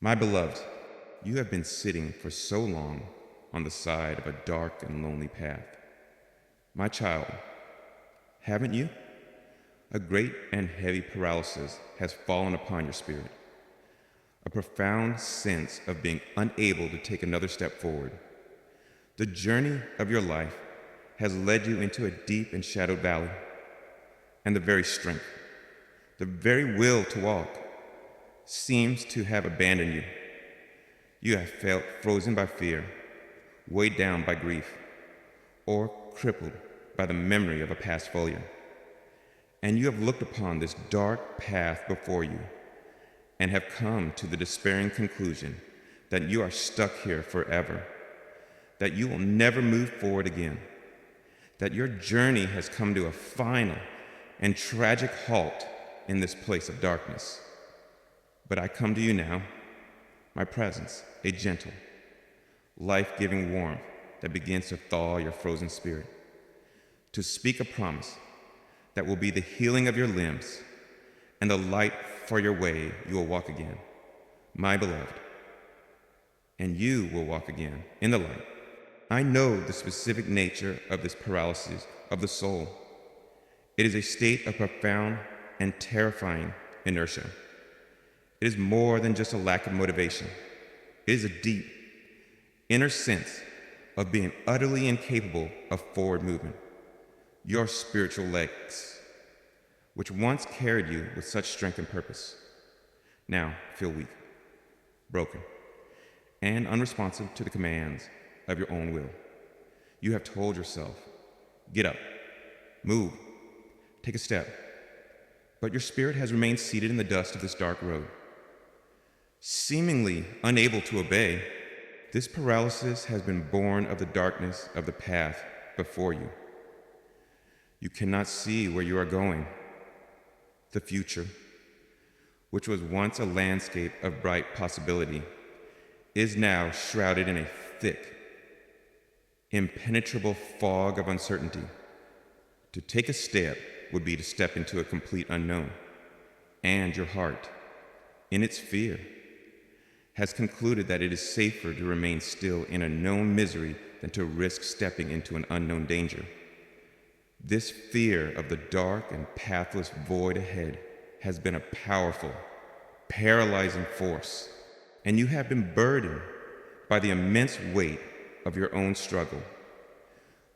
My beloved, you have been sitting for so long on the side of a dark and lonely path. My child, haven't you? A great and heavy paralysis has fallen upon your spirit, a profound sense of being unable to take another step forward. The journey of your life has led you into a deep and shadowed valley, and the very strength, the very will to walk, seems to have abandoned you. You have felt frozen by fear, weighed down by grief, or crippled by the memory of a past failure. And you have looked upon this dark path before you and have come to the despairing conclusion that you are stuck here forever, that you will never move forward again, that your journey has come to a final and tragic halt in this place of darkness. But I come to you now, my presence, a gentle, life-giving warmth that begins to thaw your frozen spirit, to speak a promise that will be the healing of your limbs and the light for your way you will walk again, my beloved. And you will walk again in the light. I know the specific nature of this paralysis of the soul. It is a state of profound and terrifying inertia. It is more than just a lack of motivation. It is a deep, inner sense of being utterly incapable of forward movement. Your spiritual legs, which once carried you with such strength and purpose, now feel weak, broken, and unresponsive to the commands of your own will. You have told yourself, get up, move, take a step, but your spirit has remained seated in the dust of this dark road. Seemingly unable to obey, this paralysis has been born of the darkness of the path before you. You cannot see where you are going. The future, which was once a landscape of bright possibility, is now shrouded in a thick, impenetrable fog of uncertainty. To take a step would be to step into a complete unknown, and your heart, in its fear, has concluded that it is safer to remain still in a known misery than to risk stepping into an unknown danger. This fear of the dark and pathless void ahead has been a powerful, paralyzing force, and you have been burdened by the immense weight of your own struggle.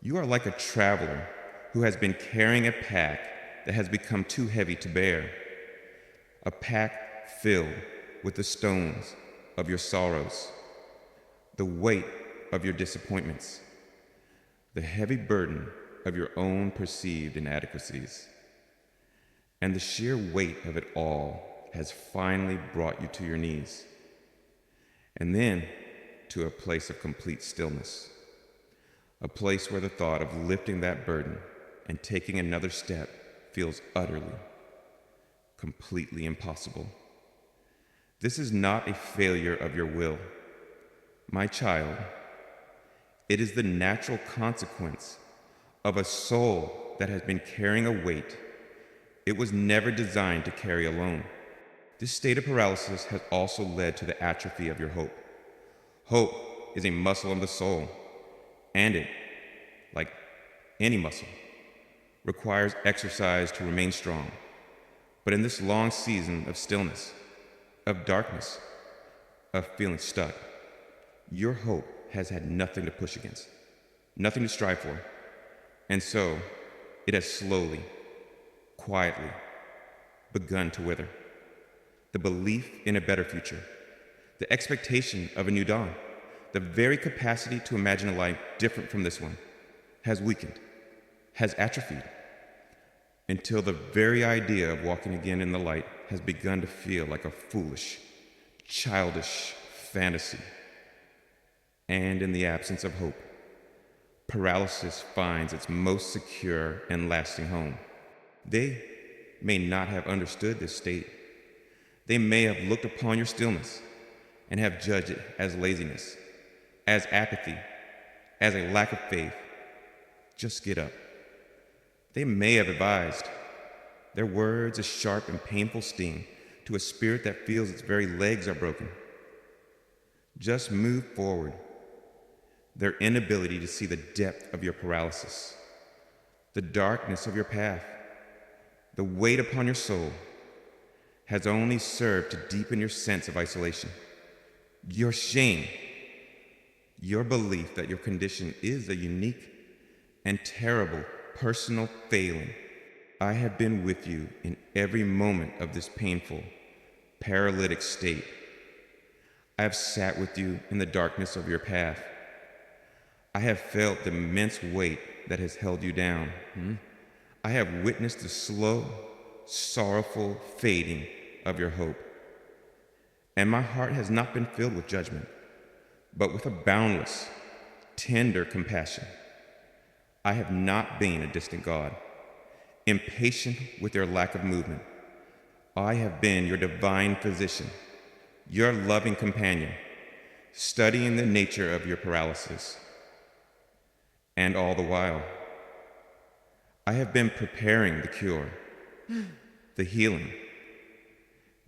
You are like a traveler who has been carrying a pack that has become too heavy to bear, a pack filled with the stones of your sorrows, the weight of your disappointments, the heavy burden of your own perceived inadequacies. And the sheer weight of it all has finally brought you to your knees, and then to a place of complete stillness, a place where the thought of lifting that burden and taking another step feels utterly, completely impossible. This is not a failure of your will, my child. It is the natural consequence of a soul that has been carrying a weight it was never designed to carry alone. This state of paralysis has also led to the atrophy of your hope. Hope is a muscle of the soul, and it, like any muscle, requires exercise to remain strong. But in this long season of stillness, of darkness, of feeling stuck, your hope has had nothing to push against, nothing to strive for. And so, it has slowly, quietly begun to wither. The belief in a better future, the expectation of a new dawn, the very capacity to imagine a life different from this one, has weakened, has atrophied, until the very idea of walking again in the light has begun to feel like a foolish, childish fantasy. And in the absence of hope, paralysis finds its most secure and lasting home. They may not have understood this state. They may have looked upon your stillness and have judged it as laziness, as apathy, as a lack of faith. Just get up. They may have advised, their words a sharp and painful sting to a spirit that feels its very legs are broken. just move forward. Their inability to see the depth of your paralysis, the darkness of your path, the weight upon your soul, has only served to deepen your sense of isolation. Your shame, your belief that your condition is a unique and terrible personal failing. I have been with you in every moment of this painful, paralytic state. I have sat with you in the darkness of your path. I have felt the immense weight that has held you down. I have witnessed the slow, sorrowful fading of your hope. And my heart has not been filled with judgment, but with a boundless, tender compassion. I have not been a distant God, impatient with your lack of movement. I have been your divine physician, your loving companion, studying the nature of your paralysis. And all the while, I have been preparing the cure, the healing,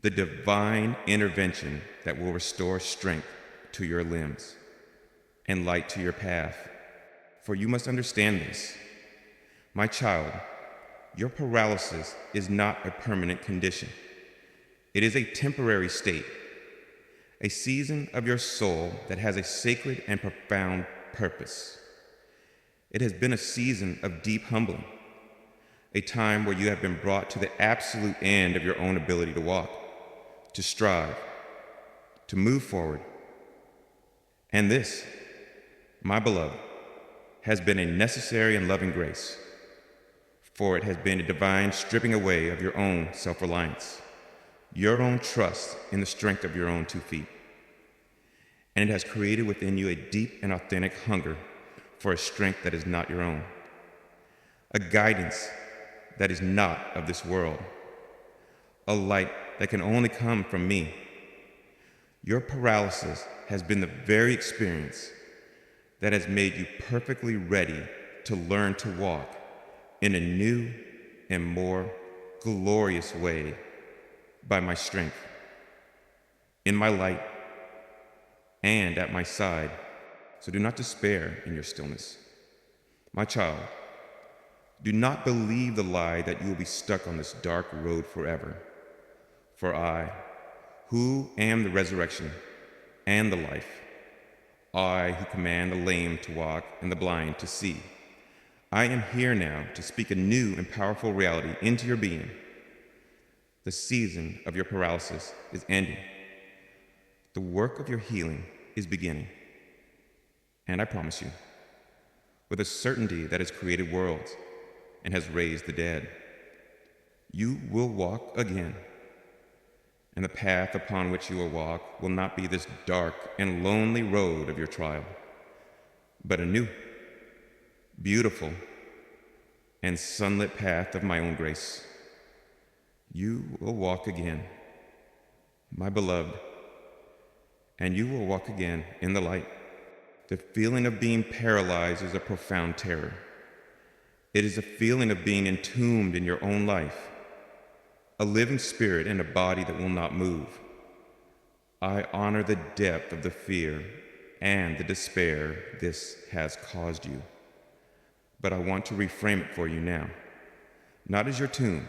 the divine intervention that will restore strength to your limbs and light to your path. For you must understand this. My child, your paralysis is not a permanent condition. It is a temporary state, a season of your soul that has a sacred and profound purpose. It has been a season of deep humbling, a time where you have been brought to the absolute end of your own ability to walk, to strive, to move forward. And this, my beloved, has been a necessary and loving grace, for it has been a divine stripping away of your own self-reliance, your own trust in the strength of your own 2 feet. And it has created within you a deep and authentic hunger for a strength that is not your own, a guidance that is not of this world, a light that can only come from me. Your paralysis has been the very experience that has made you perfectly ready to learn to walk in a new and more glorious way by my strength, in my light, and at my side. So do not despair in your stillness. My child, do not believe the lie that you will be stuck on this dark road forever. For I, who am the resurrection and the life, I who command the lame to walk and the blind to see, I am here now to speak a new and powerful reality into your being. The season of your paralysis is ending. The work of your healing is beginning. And I promise you, with a certainty that has created worlds and has raised the dead, you will walk again. And the path upon which you will walk will not be this dark and lonely road of your trial, but a new, beautiful, and sunlit path of my own grace. You will walk again, my beloved, and you will walk again in the light. The feeling of being paralyzed is a profound terror. It is a feeling of being entombed in your own life, a living spirit in a body that will not move. I honor the depth of the fear and the despair this has caused you. But I want to reframe it for you now, not as your tomb,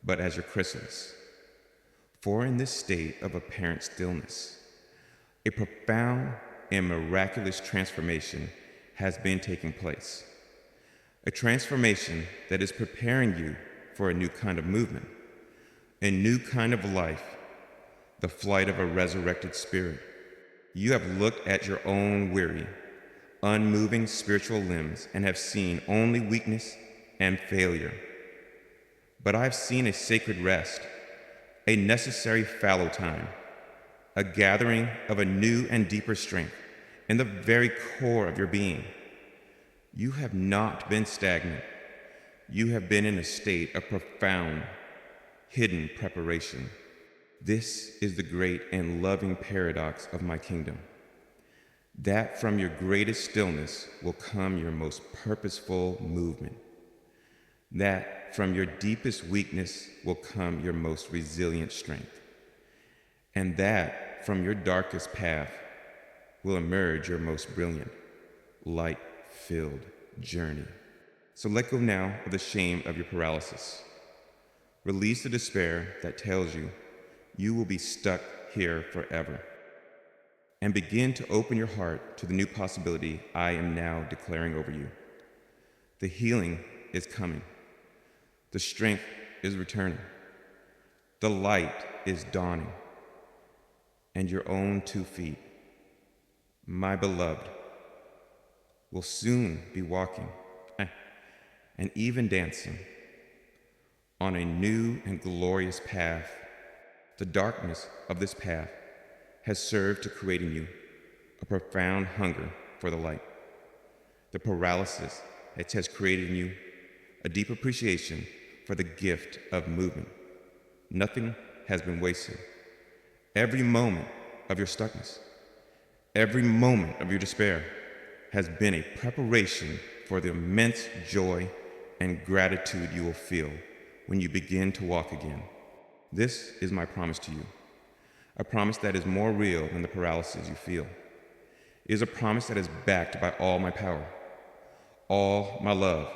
but as your chrysalis. For in this state of apparent stillness, a profound and miraculous transformation has been taking place. A transformation that is preparing you for a new kind of movement, a new kind of life, the flight of a resurrected spirit. You have looked at your own weary, unmoving spiritual limbs and have seen only weakness and failure. But I've seen a sacred rest, a necessary fallow time, a gathering of a new and deeper strength in the very core of your being. You have not been stagnant. You have been in a state of profound, hidden preparation. This is the great and loving paradox of my kingdom, that from your greatest stillness will come your most purposeful movement, that from your deepest weakness will come your most resilient strength, and that from your darkest path will emerge your most brilliant, light-filled journey. So let go now of the shame of your paralysis. Release the despair that tells you you will be stuck here forever. And begin to open your heart to the new possibility I am now declaring over you. The healing is coming. The strength is returning. The light is dawning. And your own 2 feet, my beloved, will soon be walking and even dancing on a new and glorious path. The darkness of this path has served to create in you a profound hunger for the light. The paralysis has created in you a deep appreciation for the gift of movement. Nothing has been wasted. Every moment of your stuckness, every moment of your despair has been a preparation for the immense joy and gratitude you will feel when you begin to walk again. This is my promise to you, a promise that is more real than the paralysis you feel. It is a promise that is backed by all my power, all my love,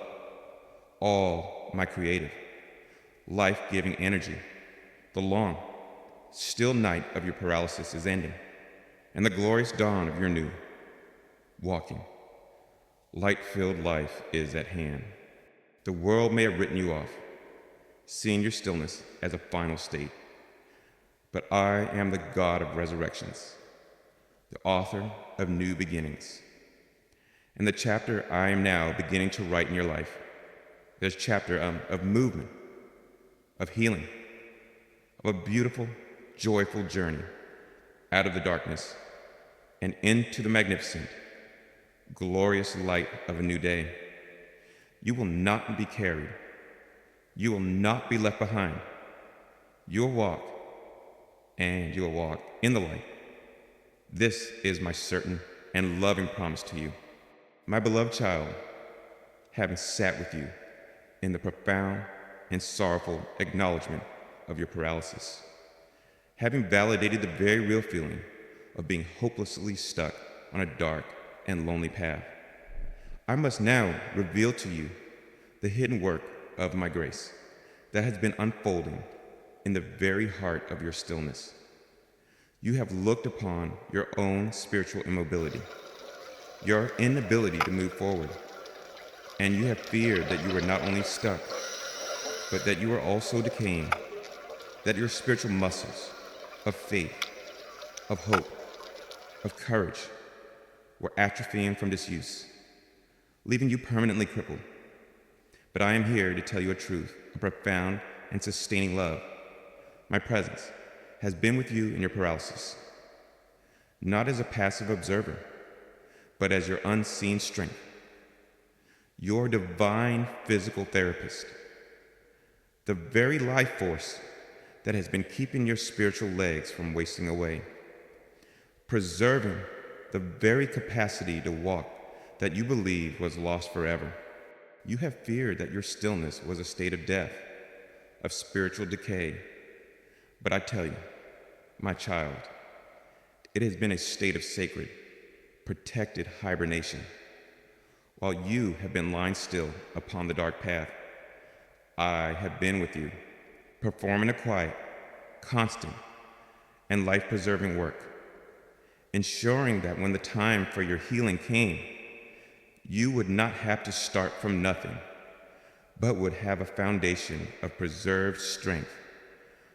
all my creative, life-giving energy. The long, still night of your paralysis is ending, and the glorious dawn of your new, walking, light-filled life is at hand. The world may have written you off, seeing your stillness as a final state. But I am the God of resurrections, the author of new beginnings. And the chapter I am now beginning to write in your life is a chapter of movement, of healing, of a beautiful, joyful journey out of the darkness and into the magnificent, glorious light of a new day. You will not be carried. You will not be left behind. You will walk, and you will walk in the light. This is my certain and loving promise to you. My beloved child, having sat with you in the profound and sorrowful acknowledgement of your paralysis, having validated the very real feeling of being hopelessly stuck on a dark and lonely path, I must now reveal to you the hidden work of my grace that has been unfolding in the very heart of your stillness. You have looked upon your own spiritual immobility, your inability to move forward, and you have feared that you were not only stuck, but that you were also decaying, that your spiritual muscles of faith, of hope, of courage were atrophying from disuse, leaving you permanently crippled. But I am here to tell you a truth, a profound and sustaining love. My presence has been with you in your paralysis, not as a passive observer, but as your unseen strength, your divine physical therapist, the very life force that has been keeping your spiritual legs from wasting away, preserving the very capacity to walk that you believed was lost forever. You have feared that your stillness was a state of death, of spiritual decay. But I tell you, my child, it has been a state of sacred, protected hibernation. While you have been lying still upon the dark path, I have been with you, performing a quiet, constant, and life-preserving work, ensuring that when the time for your healing came, you would not have to start from nothing, but would have a foundation of preserved strength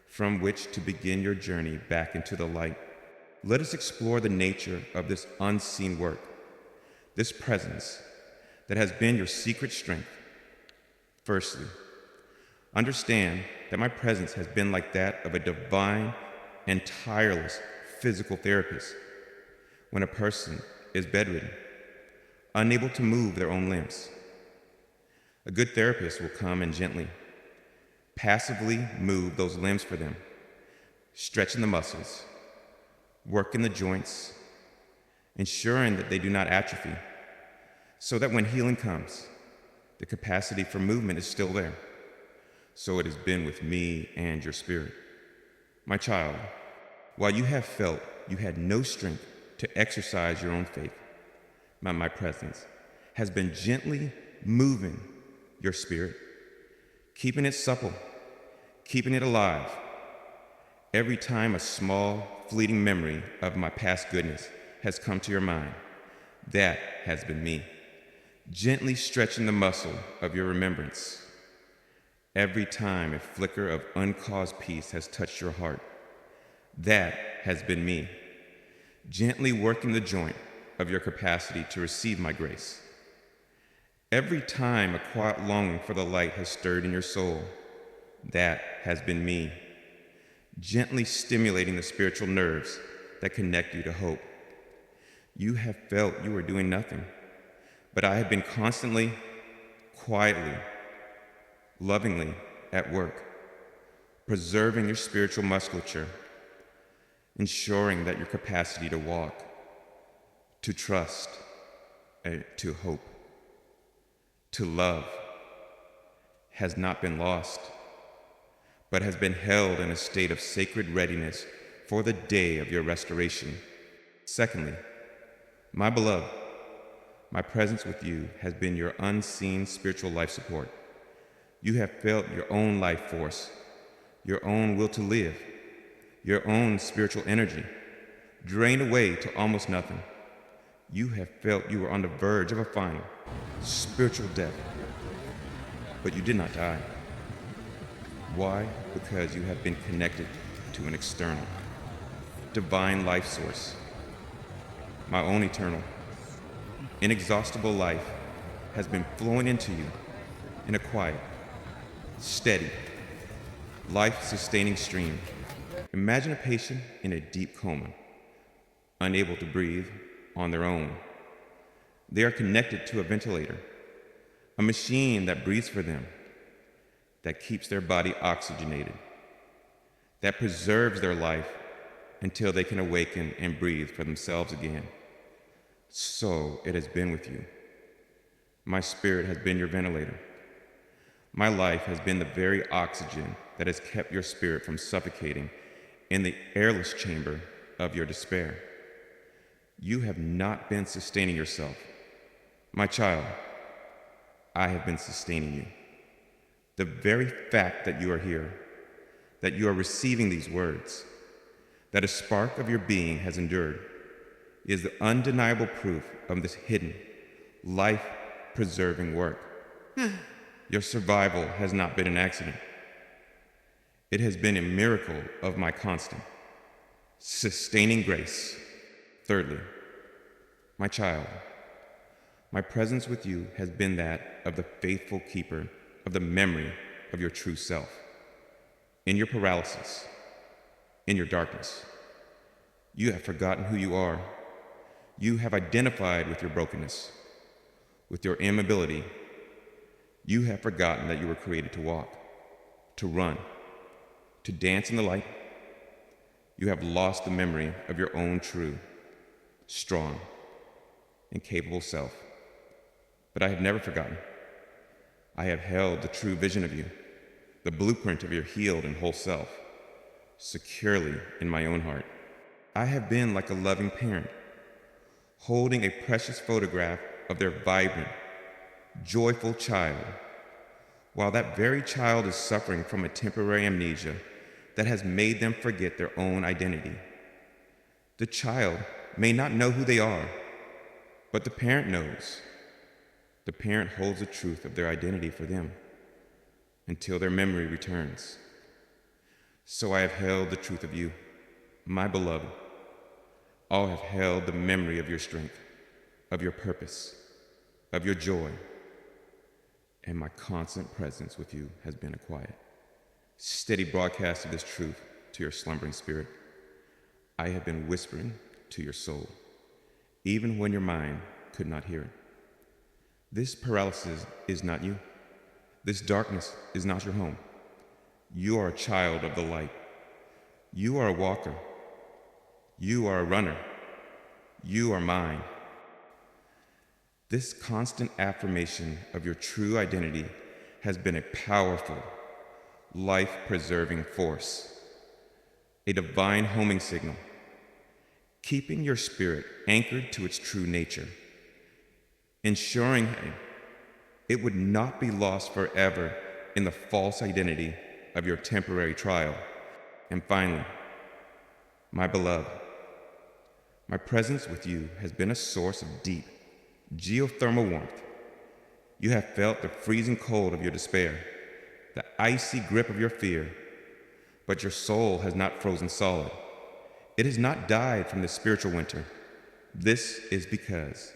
from which to begin your journey back into the light. Let us explore the nature of this unseen work, this presence that has been your secret strength. Firstly, understand that my presence has been like that of a divine and tireless physical therapist. When a person is bedridden, unable to move their own limbs, a good therapist will come and gently, passively move those limbs for them, stretching the muscles, working the joints, ensuring that they do not atrophy, so that when healing comes, the capacity for movement is still there. So it has been with me and your spirit. My child, while you have felt you had no strength to exercise your own faith. My presence has been gently moving your spirit, keeping it supple, keeping it alive. Every time a small, fleeting memory of my past goodness has come to your mind, that has been me, gently stretching the muscle of your remembrance. Every time a flicker of uncaused peace has touched your heart, that has been me, gently working the joint of your capacity to receive my grace. Every time a quiet longing for the light has stirred in your soul, that has been me, gently stimulating the spiritual nerves that connect you to hope. You have felt you were doing nothing, but I have been constantly, quietly, lovingly at work, preserving your spiritual musculature, ensuring that your capacity to walk, to trust, to hope, to love has not been lost, but has been held in a state of sacred readiness for the day of your restoration. Secondly, my beloved, my presence with you has been your unseen spiritual life support. You have felt your own life force, your own will to live, your own spiritual energy, drained away to almost nothing. You have felt you were on the verge of a final, spiritual death, but you did not die. Why? Because you have been connected to an external, divine life source. My own eternal, inexhaustible life has been flowing into you in a quiet, steady, life-sustaining stream. Imagine a patient in a deep coma, unable to breathe on their own. They are connected to a ventilator, a machine that breathes for them, that keeps their body oxygenated, that preserves their life until they can awaken and breathe for themselves again. So it has been with you. My spirit has been your ventilator. My life has been the very oxygen that has kept your spirit from suffocating in the airless chamber of your despair. You have not been sustaining yourself. My child, I have been sustaining you. The very fact that you are here, that you are receiving these words, that a spark of your being has endured, is the undeniable proof of this hidden, life-preserving work. Your survival has not been an accident. It has been a miracle of my constant, sustaining grace. Thirdly, my child, my presence with you has been that of the faithful keeper of the memory of your true self. In your paralysis, in your darkness, you have forgotten who you are. You have identified with your brokenness, with your immobility. You have forgotten that you were created to walk, to run, to dance in the light. You have lost the memory of your own true, strong, and capable self. But I have never forgotten. I have held the true vision of you, the blueprint of your healed and whole self, securely in my own heart. I have been like a loving parent, holding a precious photograph of their vibrant, joyful child, while that very child is suffering from a temporary amnesia that has made them forget their own identity. The child may not know who they are, but the parent knows. The parent holds the truth of their identity for them until their memory returns. So I have held the truth of you, my beloved. All have held the memory of your strength, of your purpose, of your joy, and my constant presence with you has been a quiet, steady broadcast of this truth to your slumbering spirit. I have been whispering to your soul, even when your mind could not hear it. This paralysis is not you. This darkness is not your home. You are a child of the light. You are a walker. You are a runner. You are mine. This constant affirmation of your true identity has been a powerful, life-preserving force, a divine homing signal, keeping your spirit anchored to its true nature, ensuring it would not be lost forever in the false identity of your temporary trial. And finally, my beloved, my presence with you has been a source of deep, geothermal warmth. You have felt the freezing cold of your despair, the icy grip of your fear, but your soul has not frozen solid. It has not died from the spiritual winter. This is because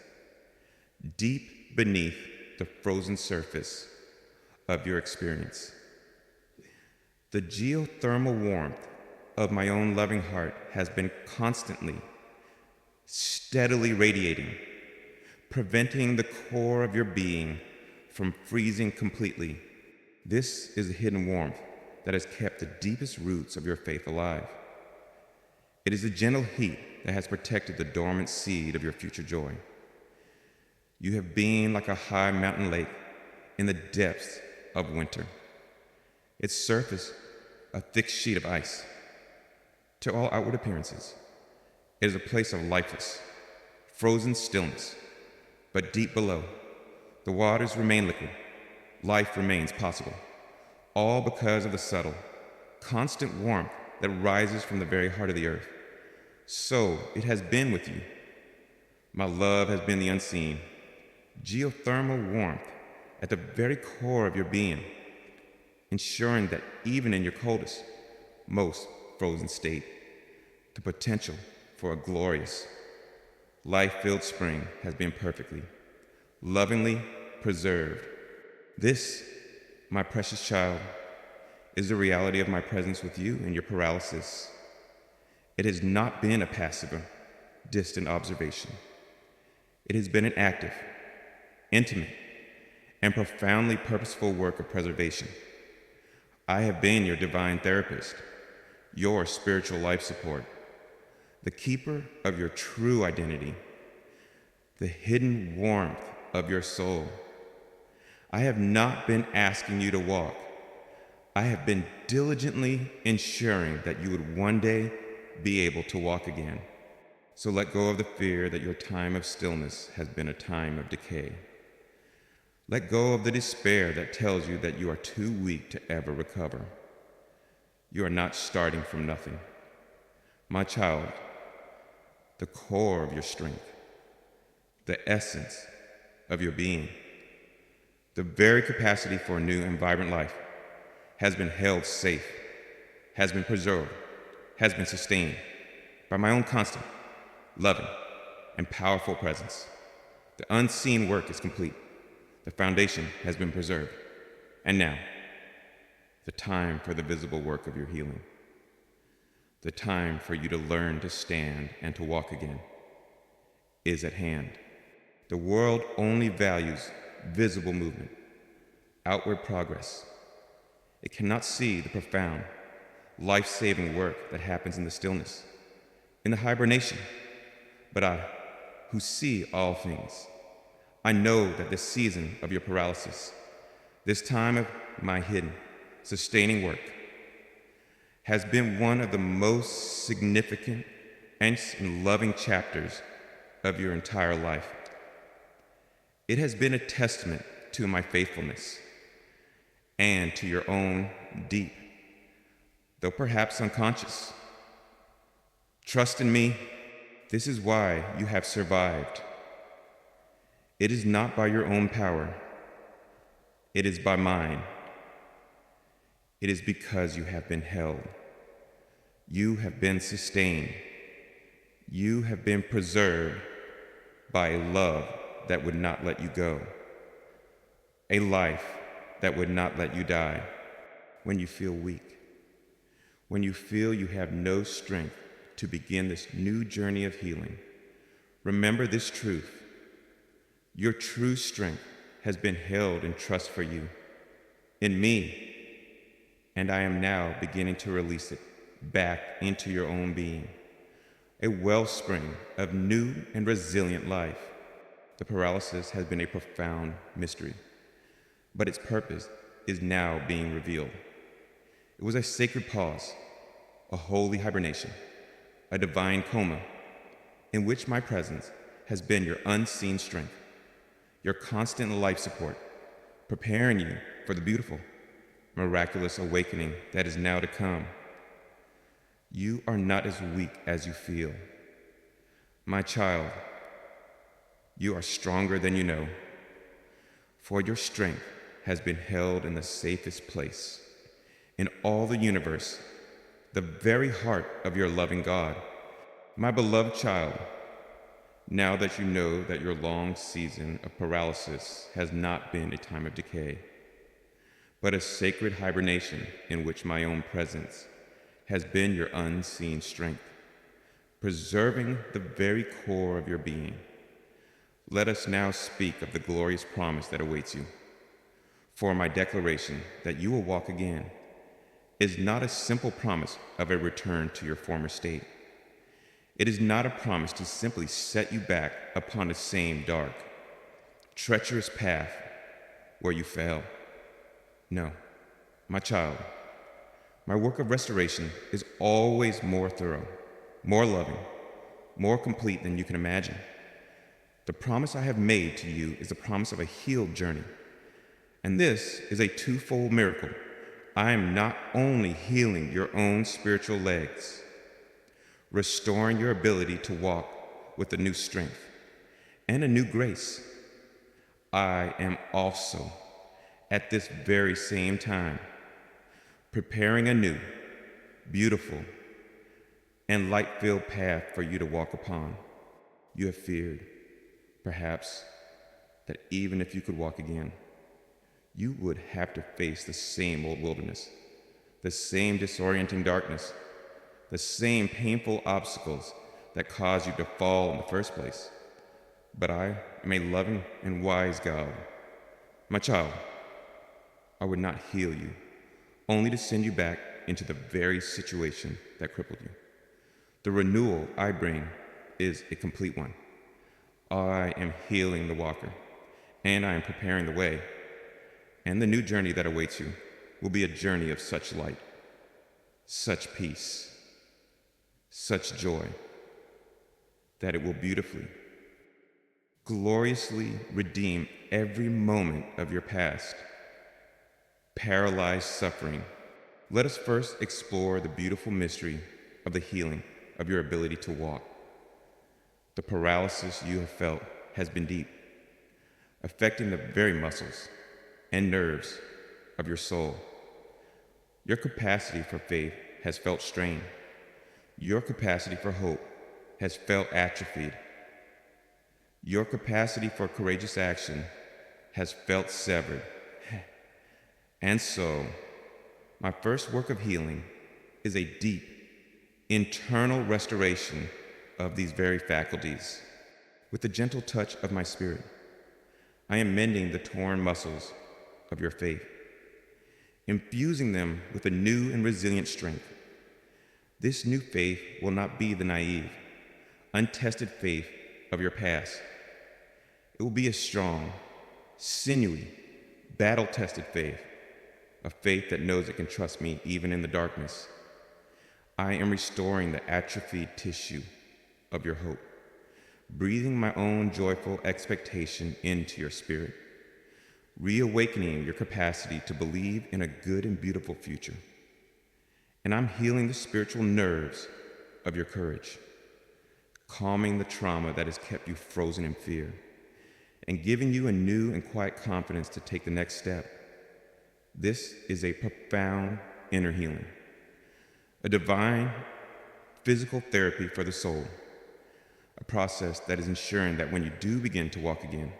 deep beneath the frozen surface of your experience, the geothermal warmth of my own loving heart has been constantly, steadily radiating, preventing the core of your being from freezing completely. This is the hidden warmth that has kept the deepest roots of your faith alive. It is the gentle heat that has protected the dormant seed of your future joy. You have been like a high mountain lake in the depths of winter. Its surface a thick sheet of ice. To all outward appearances, it is a place of lifeless, frozen stillness. But deep below, the waters remain liquid. Life remains possible. All because of the subtle, constant warmth that rises from the very heart of the earth. So it has been with you. My love has been the unseen, geothermal warmth at the very core of your being, ensuring that even in your coldest, most frozen state, the potential for a glorious, life-filled spring has been perfectly, lovingly preserved. This, my precious child, is the reality of my presence with you in your paralysis. It has not been a passive, distant observation. It has been an active, intimate, and profoundly purposeful work of preservation. I have been your divine therapist, your spiritual life support, the keeper of your true identity, the hidden warmth of your soul. I have not been asking you to walk. I have been diligently ensuring that you would one day be able to walk again. So let go of the fear that your time of stillness has been a time of decay. Let go of the despair that tells you that you are too weak to ever recover. You are not starting from nothing. My child, the core of your strength, the essence of your being, the very capacity for a new and vibrant life has been held safe, has been preserved, has been sustained by my own constant, loving, and powerful presence. The unseen work is complete. The foundation has been preserved. And now, the time for the visible work of your healing. The time for you to learn to stand and to walk again is at hand. The world only values visible movement, outward progress. It cannot see the profound, life-saving work that happens in the stillness, in the hibernation. But I, who see all things, I know that this season of your paralysis, this time of my hidden, sustaining work, has been one of the most significant and loving chapters of your entire life. It has been a testament to my faithfulness and to your own deep, though perhaps unconscious, trust in me. This is why you have survived. It is not by your own power. It is by mine. It is because you have been held. You have been sustained. You have been preserved by a love that would not let you go. A life that would not let you die when you feel weak. When you feel you have no strength to begin this new journey of healing. Remember this truth. Your true strength has been held in trust for you, in me, and I am now beginning to release it back into your own being, a wellspring of new and resilient life. The paralysis has been a profound mystery, but its purpose is now being revealed. It was a sacred pause, a holy hibernation, a divine coma, in which my presence has been your unseen strength, your constant life support, preparing you for the beautiful, miraculous awakening that is now to come. You are not as weak as you feel. My child, you are stronger than you know, for your strength has been held in the safest place in all the universe, the very heart of your loving God. My beloved child, now that you know that your long season of paralysis has not been a time of decay, but a sacred hibernation in which my own presence has been your unseen strength, preserving the very core of your being, let us now speak of the glorious promise that awaits you. For my declaration that you will walk again is not a simple promise of a return to your former state. It is not a promise to simply set you back upon the same dark, treacherous path where you fell. No, my child, my work of restoration is always more thorough, more loving, more complete than you can imagine. The promise I have made to you is the promise of a healed journey. And this is a twofold miracle. I am not only healing your own spiritual legs, restoring your ability to walk with a new strength and a new grace, I am also, at this very same time, preparing a new, beautiful, and light-filled path for you to walk upon. You have feared, perhaps, that even if you could walk again, you would have to face the same old wilderness, the same disorienting darkness, the same painful obstacles that caused you to fall in the first place. But I am a loving and wise God. My child, I would not heal you, only to send you back into the very situation that crippled you. The renewal I bring is a complete one. I am healing the walker, and I am preparing the way. And the new journey that awaits you will be a journey of such light, such peace, such joy, that it will beautifully, gloriously redeem every moment of your past, paralyzed suffering. Let us first explore the beautiful mystery of the healing of your ability to walk. The paralysis you have felt has been deep, affecting the very muscles and nerves of your soul. Your capacity for faith has felt strained. Your capacity for hope has felt atrophied. Your capacity for courageous action has felt severed. And so, my first work of healing is a deep, internal restoration of these very faculties. With the gentle touch of my spirit, I am mending the torn muscles of your faith, infusing them with a new and resilient strength. This new faith will not be the naive, untested faith of your past. It will be a strong, sinewy, battle-tested faith, a faith that knows it can trust me even in the darkness. I am restoring the atrophied tissue of your hope, breathing my own joyful expectation into your spirit, reawakening your capacity to believe in a good and beautiful future. And I'm healing the spiritual nerves of your courage, calming the trauma that has kept you frozen in fear, and giving you a new and quiet confidence to take the next step. This is a profound inner healing, a divine physical therapy for the soul, a process that is ensuring that when you do begin to walk again,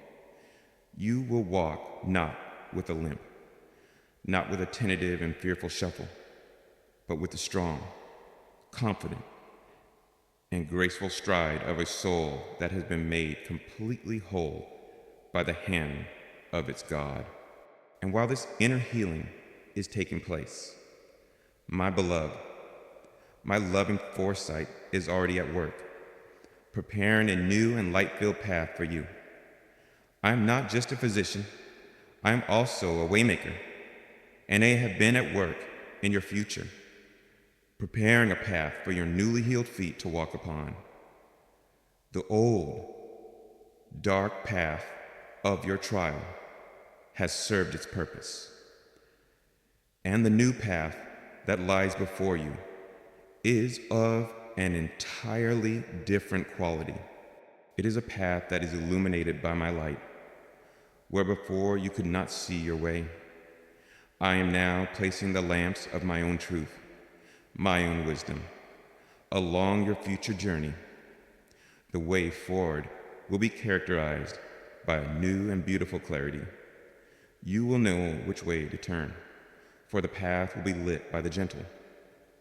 you will walk not with a limp, not with a tentative and fearful shuffle, but with the strong, confident, and graceful stride of a soul that has been made completely whole by the hand of its God. And while this inner healing is taking place, my beloved, my loving foresight is already at work, preparing a new and light-filled path for you. I am not just a physician, I am also a waymaker, and I have been at work in your future, preparing a path for your newly healed feet to walk upon. The old, dark path of your trial has served its purpose, and the new path that lies before you is of an entirely different quality. It is a path that is illuminated by my light, where before you could not see your way. I am now placing the lamps of my own truth, my own wisdom, along your future journey. The way forward will be characterized by a new and beautiful clarity. You will know which way to turn, for the path will be lit by the gentle,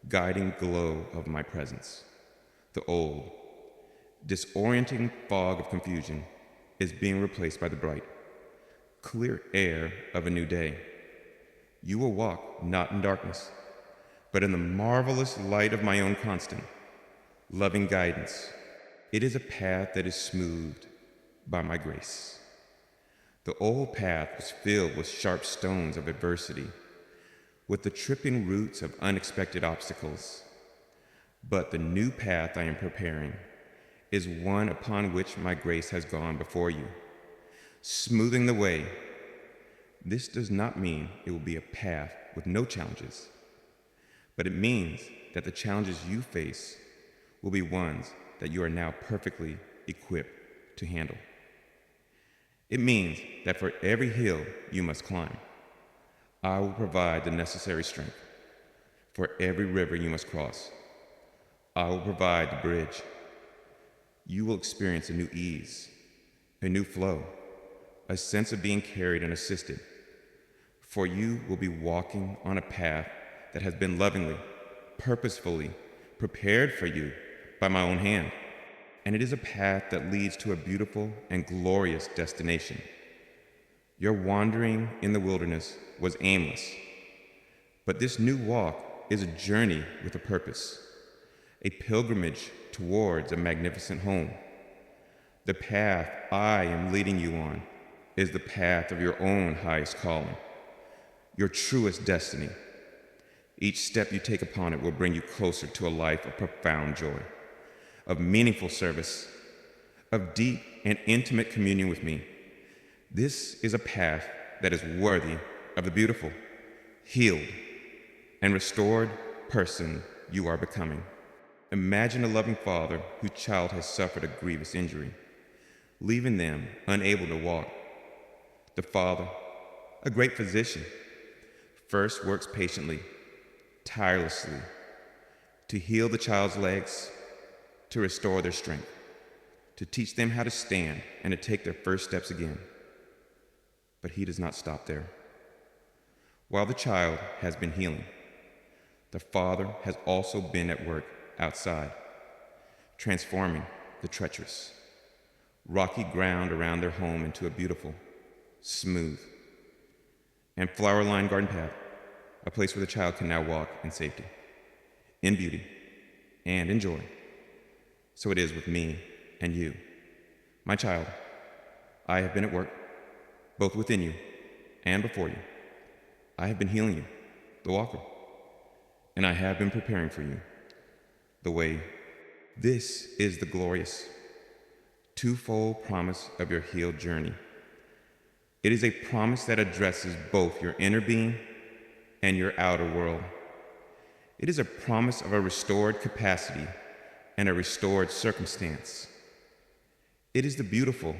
guiding glow of my presence. The old, disorienting fog of confusion is being replaced by the bright, clear air of a new day. You will walk not in darkness, but in the marvelous light of my own constant, loving guidance. It is a path that is smoothed by my grace. The old path was filled with sharp stones of adversity, with the tripping roots of unexpected obstacles. But the new path I am preparing is one upon which my grace has gone before you, smoothing the way. This does not mean it will be a path with no challenges, but it means that the challenges you face will be ones that you are now perfectly equipped to handle. It means that for every hill you must climb, I will provide the necessary strength. For every river you must cross, I will provide the bridge. You will experience a new ease, a new flow, a sense of being carried and assisted. For you will be walking on a path that has been lovingly, purposefully prepared for you by my own hand. And it is a path that leads to a beautiful and glorious destination. Your wandering in the wilderness was aimless, but this new walk is a journey with a purpose, a pilgrimage towards a magnificent home. The path I am leading you on is the path of your own highest calling, your truest destiny. Each step you take upon it will bring you closer to a life of profound joy, of meaningful service, of deep and intimate communion with me. This is a path that is worthy of the beautiful, healed, and restored person you are becoming. Imagine a loving father whose child has suffered a grievous injury, leaving them unable to walk. The father, a great physician, first works patiently, tirelessly, to heal the child's legs, to restore their strength, to teach them how to stand and to take their first steps again. But he does not stop there. While the child has been healing, the father has also been at work outside, transforming the treacherous, rocky ground around their home into a beautiful, smooth, and flower-lined garden path, a place where the child can now walk in safety, in beauty, and in joy. So it is with me and you. My child, I have been at work, both within you and before you. I have been healing you, the walker, and I have been preparing for you the way. This is the glorious, twofold promise of your healed journey. It is a promise that addresses both your inner being and your outer world. It is a promise of a restored capacity and a restored circumstance. It is the beautiful,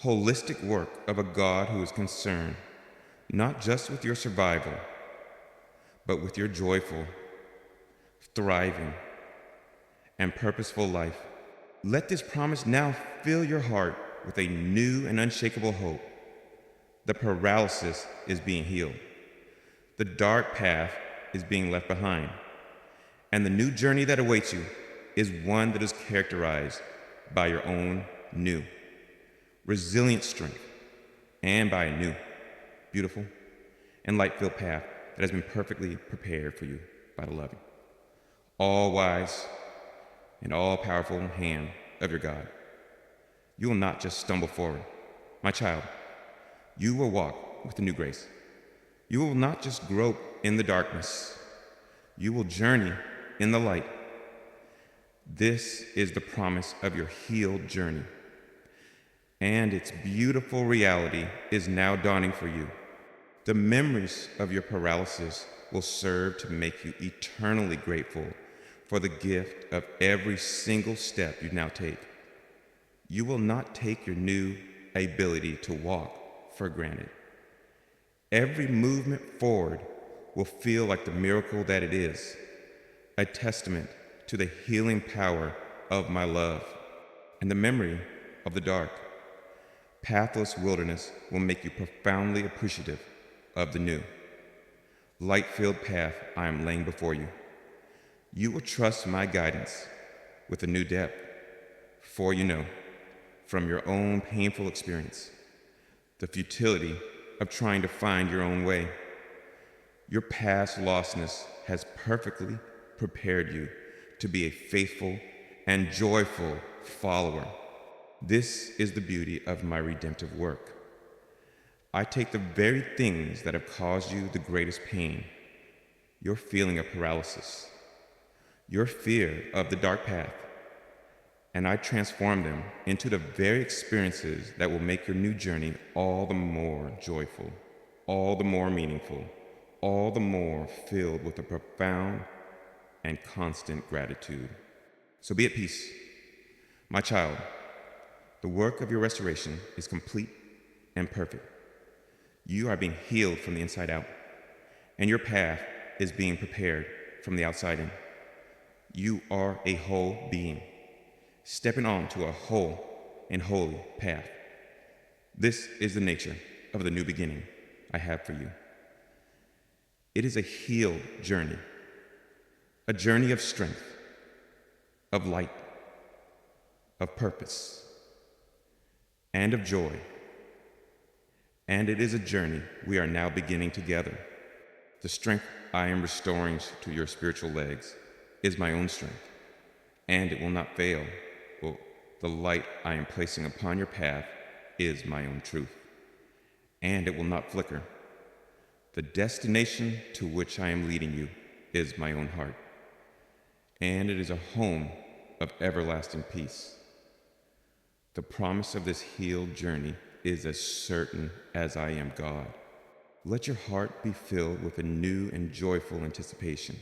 holistic work of a God who is concerned not just with your survival, but with your joyful, thriving, and purposeful life. Let this promise now fill your heart with a new and unshakable hope. The paralysis is being healed. The dark path is being left behind. And the new journey that awaits you is one that is characterized by your own new, resilient strength, and by a new, beautiful, and light-filled path that has been perfectly prepared for you by the loving, all-wise, and all-powerful hand of your God. You will not just stumble forward. My child, you will walk with the new grace. You will not just grope in the darkness. You will journey in the light. This is the promise of your healed journey, and its beautiful reality is now dawning for you. The memories of your paralysis will serve to make you eternally grateful for the gift of every single step you now take. You will not take your new ability to walk for granted. Every movement forward will feel like the miracle that it is, a testament to the healing power of my love. And the memory of the dark, pathless wilderness will make you profoundly appreciative of the new, light-filled path I am laying before you. You will trust my guidance with a new depth, for you know, from your own painful experience, the futility of trying to find your own way. Your past lostness has perfectly prepared you to be a faithful and joyful follower. This is the beauty of my redemptive work. I take the very things that have caused you the greatest pain, your feeling of paralysis, your fear of the dark path, and I transform them into the very experiences that will make your new journey all the more joyful, all the more meaningful, all the more filled with a profound and constant gratitude. So be at peace. My child, the work of your restoration is complete and perfect. You are being healed from the inside out, and your path is being prepared from the outside in. You are a whole being, stepping onto a whole and holy path. This is the nature of the new beginning I have for you. It is a healed journey, a journey of strength, of light, of purpose, and of joy. And it is a journey we are now beginning together. The strength I am restoring to your spiritual legs is my own strength, and it will not fail. Well, the light I am placing upon your path is my own truth, and it will not flicker. The destination to which I am leading you is my own heart, and it is a home of everlasting peace. The promise of this healed journey is as certain as I am God. Let your heart be filled with a new and joyful anticipation.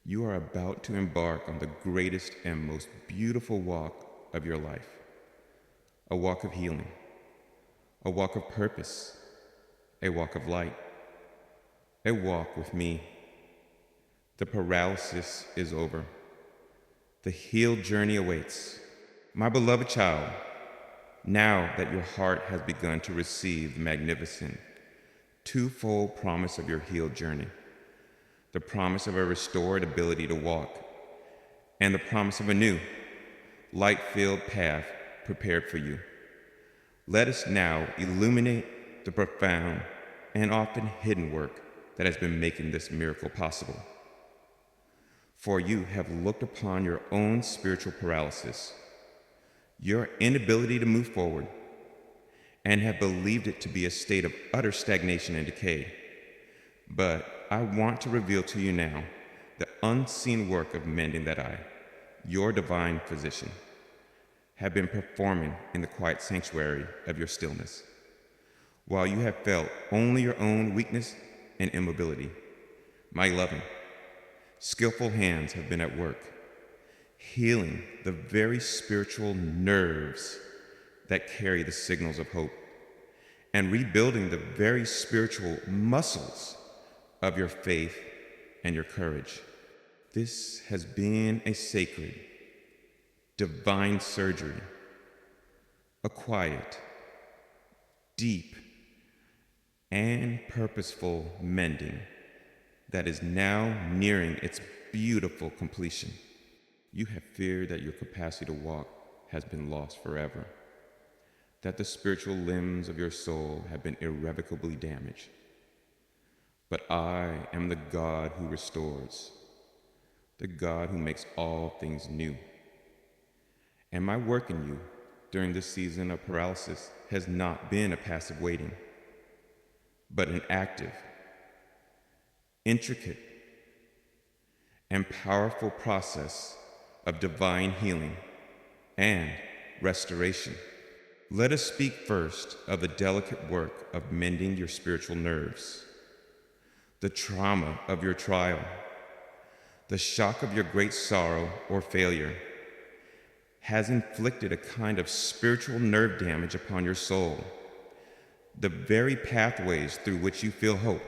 You are about to embark on the greatest and most beautiful walk of your life, a walk of healing, a walk of purpose, a walk of light, a walk with me. The paralysis is over. The healed journey awaits. My beloved child, now that your heart has begun to receive the magnificent, twofold promise of your healed journey, the promise of a restored ability to walk, and the promise of a new, light-filled path prepared for you, let us now illuminate the profound and often hidden work that has been making this miracle possible. For you have looked upon your own spiritual paralysis, your inability to move forward, and have believed it to be a state of utter stagnation and decay. But I want to reveal to you now the unseen work of mending that I, your divine physician, have been performing in the quiet sanctuary of your stillness. While you have felt only your own weakness and immobility, my loving, skillful hands have been at work, healing the very spiritual nerves that carry the signals of hope, and rebuilding the very spiritual muscles of your faith and your courage. This has been a sacred, divine surgery, a quiet, deep, and purposeful mending that is now nearing its beautiful completion. You have feared that your capacity to walk has been lost forever, that the spiritual limbs of your soul have been irrevocably damaged. But I am the God who restores, the God who makes all things new. And my work in you during this season of paralysis has not been a passive waiting, but an active, intricate, and powerful process of divine healing and restoration. Let us speak first of the delicate work of mending your spiritual nerves, the trauma of your trial, the shock of your great sorrow or failure has inflicted a kind of spiritual nerve damage upon your soul. The very pathways through which you feel hope,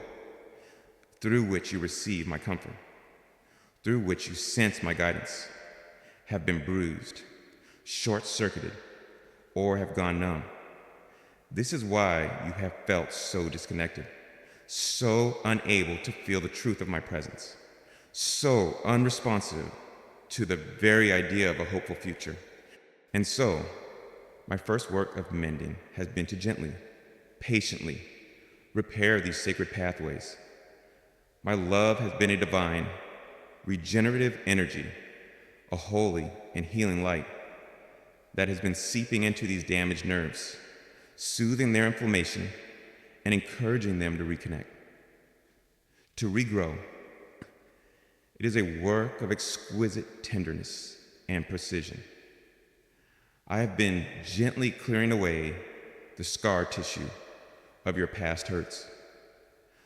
through which you receive my comfort, through which you sense my guidance, have been bruised, short-circuited, or have gone numb. This is why you have felt so disconnected, so unable to feel the truth of my presence, so unresponsive to the very idea of a hopeful future. And so, my first work of mending has been to gently, patiently repair these sacred pathways. My love has been a divine, regenerative energy, a holy and healing light that has been seeping into these damaged nerves, soothing their inflammation and encouraging them to reconnect, to regrow. It is a work of exquisite tenderness and precision. I have been gently clearing away the scar tissue of your past hurts,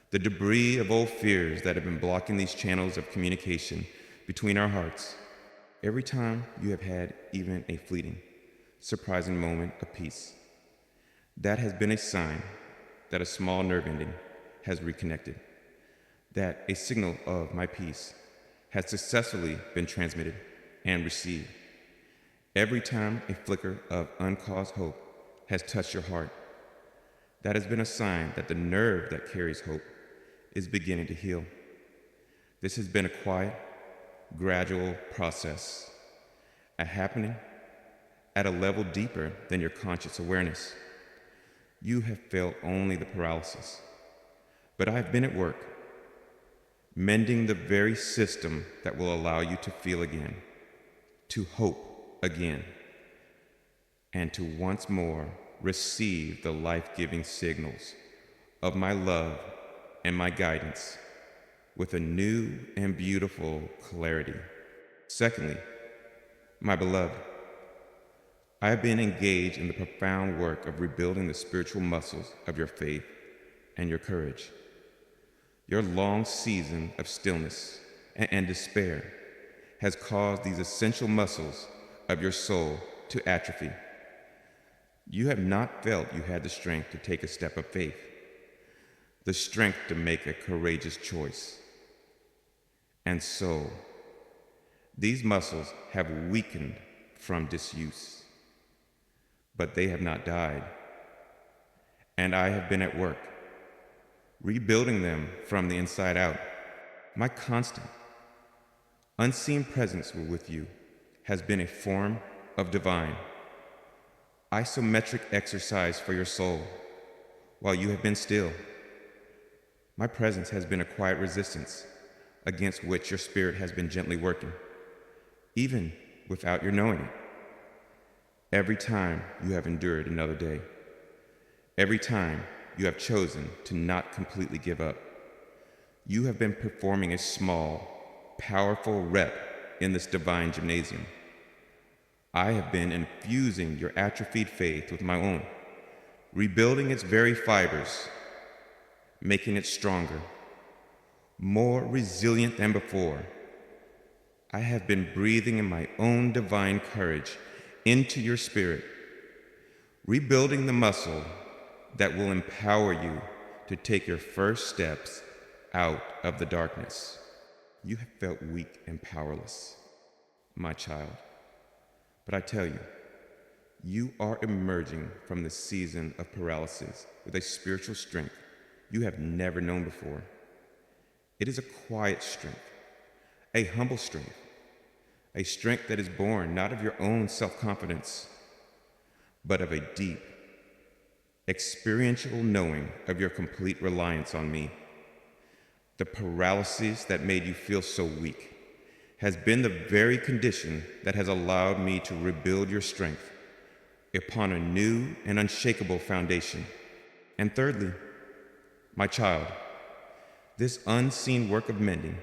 the debris of old fears that have been blocking these channels of communication between our hearts. Every time you have had even a fleeting, surprising moment of peace, that has been a sign that a small nerve ending has reconnected, that a signal of my peace has successfully been transmitted and received. Every time a flicker of uncaused hope has touched your heart, that has been a sign that the nerve that carries hope is beginning to heal. This has been a quiet, gradual process, a happening at a level deeper than your conscious awareness. You have felt only the paralysis, but I have been at work, mending the very system that will allow you to feel again, to hope again, and to once more receive the life-giving signals of my love and my guidance with a new and beautiful clarity. Secondly, my beloved, I have been engaged in the profound work of rebuilding the spiritual muscles of your faith and your courage. Your long season of stillness and despair has caused these essential muscles of your soul to atrophy. You have not felt you had the strength to take a step of faith, the strength to make a courageous choice. And so, these muscles have weakened from disuse, but they have not died. And I have been at work, rebuilding them from the inside out. My constant, unseen presence with you has been a form of divine, isometric exercise for your soul while you have been still. My presence has been a quiet resistance against which your spirit has been gently working, even without your knowing it. Every time you have endured another day, every time you have chosen to not completely give up, you have been performing a small, powerful rep in this divine gymnasium. I have been infusing your atrophied faith with my own, rebuilding its very fibers, making it stronger, more resilient than before. I have been breathing in my own divine courage into your spirit, rebuilding the muscle that will empower you to take your first steps out of the darkness. You have felt weak and powerless, my child. But I tell you, you are emerging from the season of paralysis with a spiritual strength you have never known before. It is a quiet strength, a humble strength, a strength that is born not of your own self-confidence, but of a deep, experiential knowing of your complete reliance on me. The paralysis that made you feel so weak has been the very condition that has allowed me to rebuild your strength upon a new and unshakable foundation. And thirdly, my child, this unseen work of mending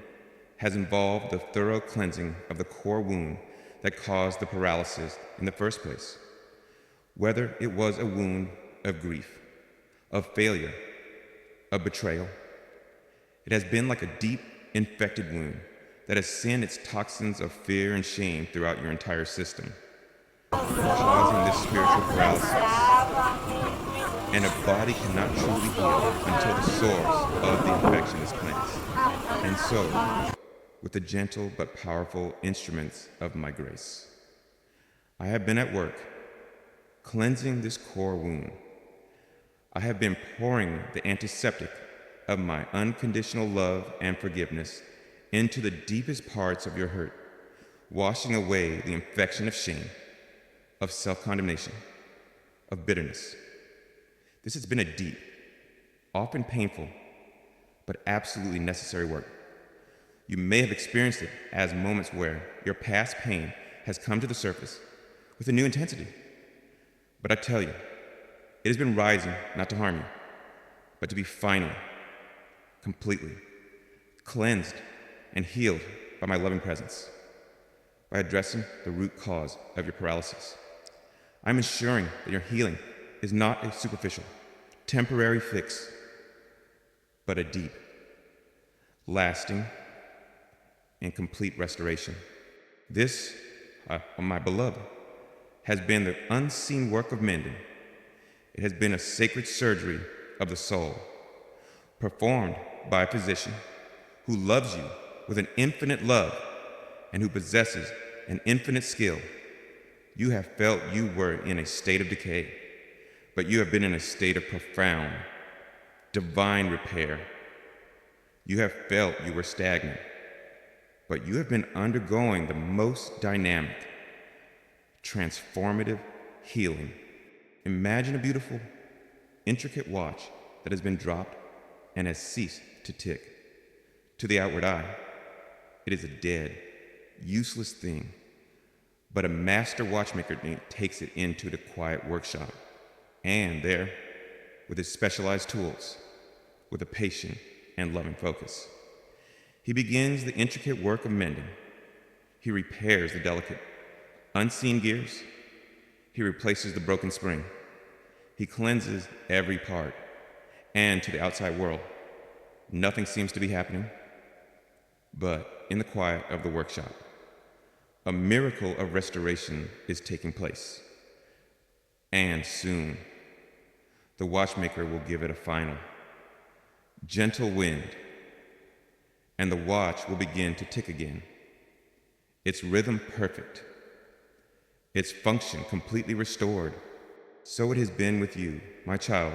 has involved the thorough cleansing of the core wound that caused the paralysis in the first place. Whether it was a wound of grief, of failure, of betrayal, it has been like a deep, infected wound that has sent its toxins of fear and shame throughout your entire system, causing this spiritual paralysis. And a body cannot truly heal until the source of the infection is cleansed. And so, with the gentle but powerful instruments of my grace, I have been at work cleansing this core wound. I have been pouring the antiseptic of my unconditional love and forgiveness into the deepest parts of your hurt, washing away the infection of shame, of self-condemnation, of bitterness. This has been a deep, often painful, but absolutely necessary work. You may have experienced it as moments where your past pain has come to the surface with a new intensity. But I tell you, it has been rising not to harm you, but to be finally, completely cleansed and healed by my loving presence, by addressing the root cause of your paralysis. I'm ensuring that your healing is not a superficial, temporary fix, but a deep, lasting, and complete restoration. This, my beloved, has been the unseen work of mending. It has been a sacred surgery of the soul, performed by a physician who loves you with an infinite love and who possesses an infinite skill. You have felt you were in a state of decay, but you have been in a state of profound, divine repair. You have felt you were stagnant, but you have been undergoing the most dynamic, transformative healing. Imagine a beautiful, intricate watch that has been dropped and has ceased to tick. To the outward eye, it is a dead, useless thing, but a master watchmaker takes it into the quiet workshop, and there, with his specialized tools, with a patient and loving focus, he begins the intricate work of mending. He repairs the delicate, unseen gears. He replaces the broken spring. He cleanses every part. And to the outside world, nothing seems to be happening. But in the quiet of the workshop, a miracle of restoration is taking place. And soon, the watchmaker will give it a final, gentle wind, and the watch will begin to tick again. Its rhythm perfect, its function completely restored. So it has been with you, my child.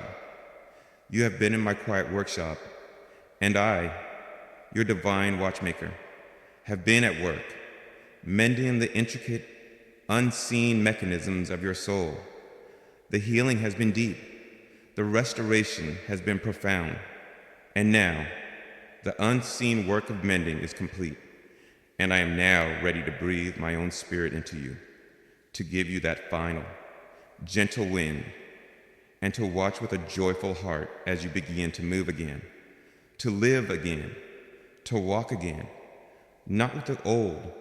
You have been in my quiet workshop, and I, your divine watchmaker, have been at work, mending the intricate, unseen mechanisms of your soul. The healing has been deep. The restoration has been profound. And now, the unseen work of mending is complete, and I am now ready to breathe my own spirit into you, to give you that final, gentle wind, and to watch with a joyful heart as you begin to move again, to live again, to walk again, not with the old,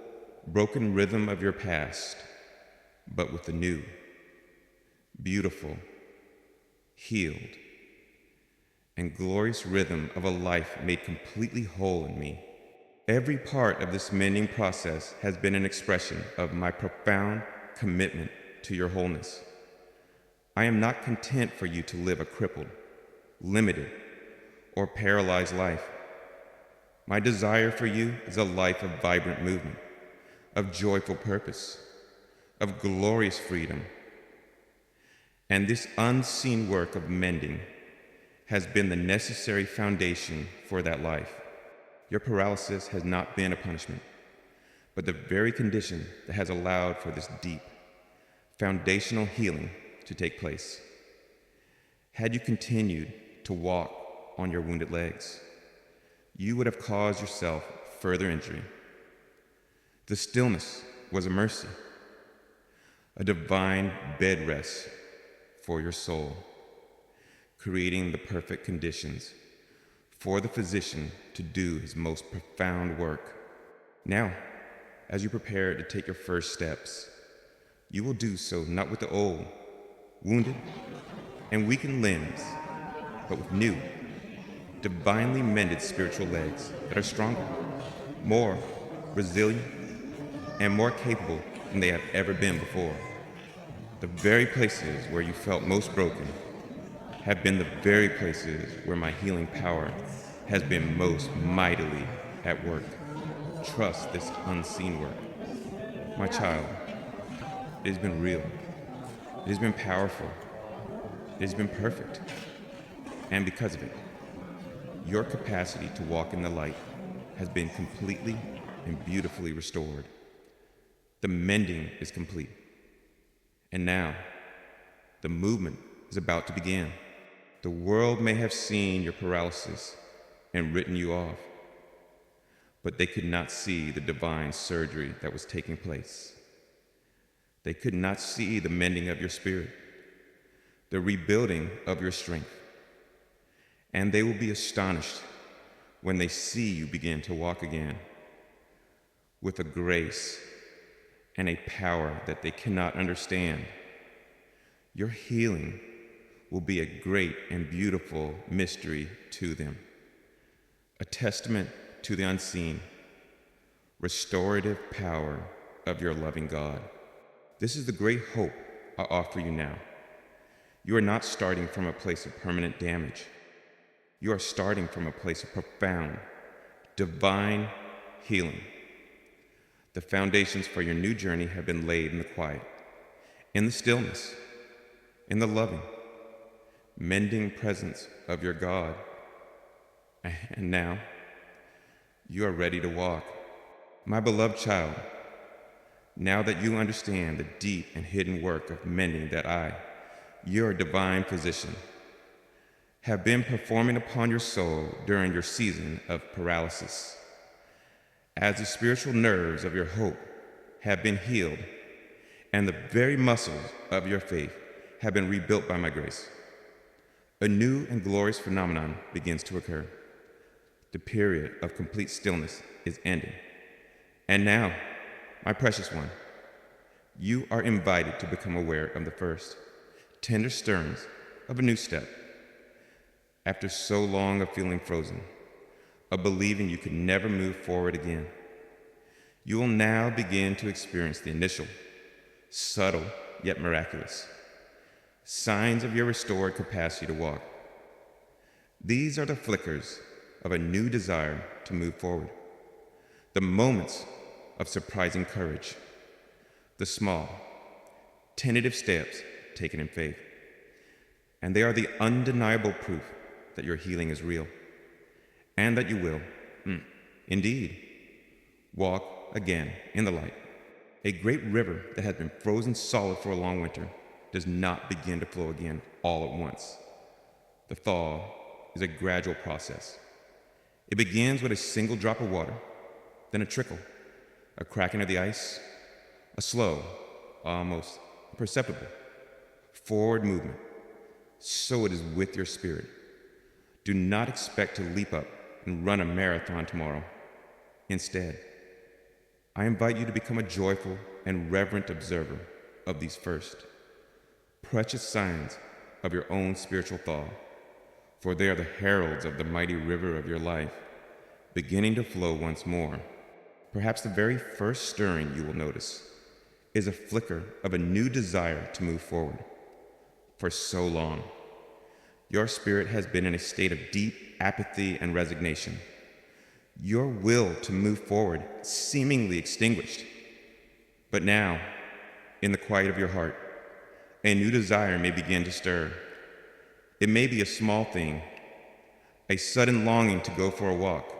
broken rhythm of your past, but with the new, beautiful, healed, and glorious rhythm of a life made completely whole in me. Every part of this mending process has been an expression of my profound commitment to your wholeness. I am not content for you to live a crippled, limited, or paralyzed life. My desire for you is a life of vibrant movement, of joyful purpose, of glorious freedom. And this unseen work of mending has been the necessary foundation for that life. Your paralysis has not been a punishment, but the very condition that has allowed for this deep, foundational healing to take place. Had you continued to walk on your wounded legs, you would have caused yourself further injury. The stillness was a mercy, a divine bed rest for your soul, creating the perfect conditions for the physician to do his most profound work. Now, as you prepare to take your first steps. You will do so not with the old, wounded, and weakened limbs, but with new, divinely mended spiritual legs that are stronger, more resilient, and more capable than they have ever been before. The very places where you felt most broken have been the very places where my healing power has been most mightily at work. Trust this unseen work. My child, it has been real. It has been powerful. It has been perfect. And because of it, your capacity to walk in the light has been completely and beautifully restored. The mending is complete. And now, the movement is about to begin. The world may have seen your paralysis and written you off, but they could not see the divine surgery that was taking place. They could not see the mending of your spirit, the rebuilding of your strength. And they will be astonished when they see you begin to walk again with a grace and a power that they cannot understand. Your healing will be a great and beautiful mystery to them, a testament to the unseen, restorative power of your loving God. This is the great hope I offer you now. You are not starting from a place of permanent damage. You are starting from a place of profound, divine healing. The foundations for your new journey have been laid in the quiet, in the stillness, in the loving, mending presence of your God. And now, you are ready to walk. My beloved child, now that you understand the deep and hidden work of mending that I, your divine physician, have been performing upon your soul during your season of paralysis, as the spiritual nerves of your hope have been healed and the very muscles of your faith have been rebuilt by my grace, a new and glorious phenomenon begins to occur. The period of complete stillness is ending. And now, my precious one, you are invited to become aware of the first tender stirrings of a new step. After so long of feeling frozen, of believing you could never move forward again, you will now begin to experience the initial, subtle yet miraculous signs of your restored capacity to walk. These are the flickers of a new desire to move forward, the moments of surprising courage, the small, tentative steps taken in faith. And they are the undeniable proof that your healing is real, and that you will, indeed, walk again in the light. A great river that has been frozen solid for a long winter does not begin to flow again all at once. The thaw is a gradual process. It begins with a single drop of water, then a trickle, a cracking of the ice, a slow, almost imperceptible forward movement. So it is with your spirit. Do not expect to leap up and run a marathon tomorrow. Instead, I invite you to become a joyful and reverent observer of these first, precious signs of your own spiritual thaw, for they are the heralds of the mighty river of your life, beginning to flow once more. Perhaps the very first stirring you will notice is a flicker of a new desire to move forward. For so long, your spirit has been in a state of deep apathy and resignation. Your will to move forward seemingly extinguished. But now, in the quiet of your heart, a new desire may begin to stir. It may be a small thing, a sudden longing to go for a walk,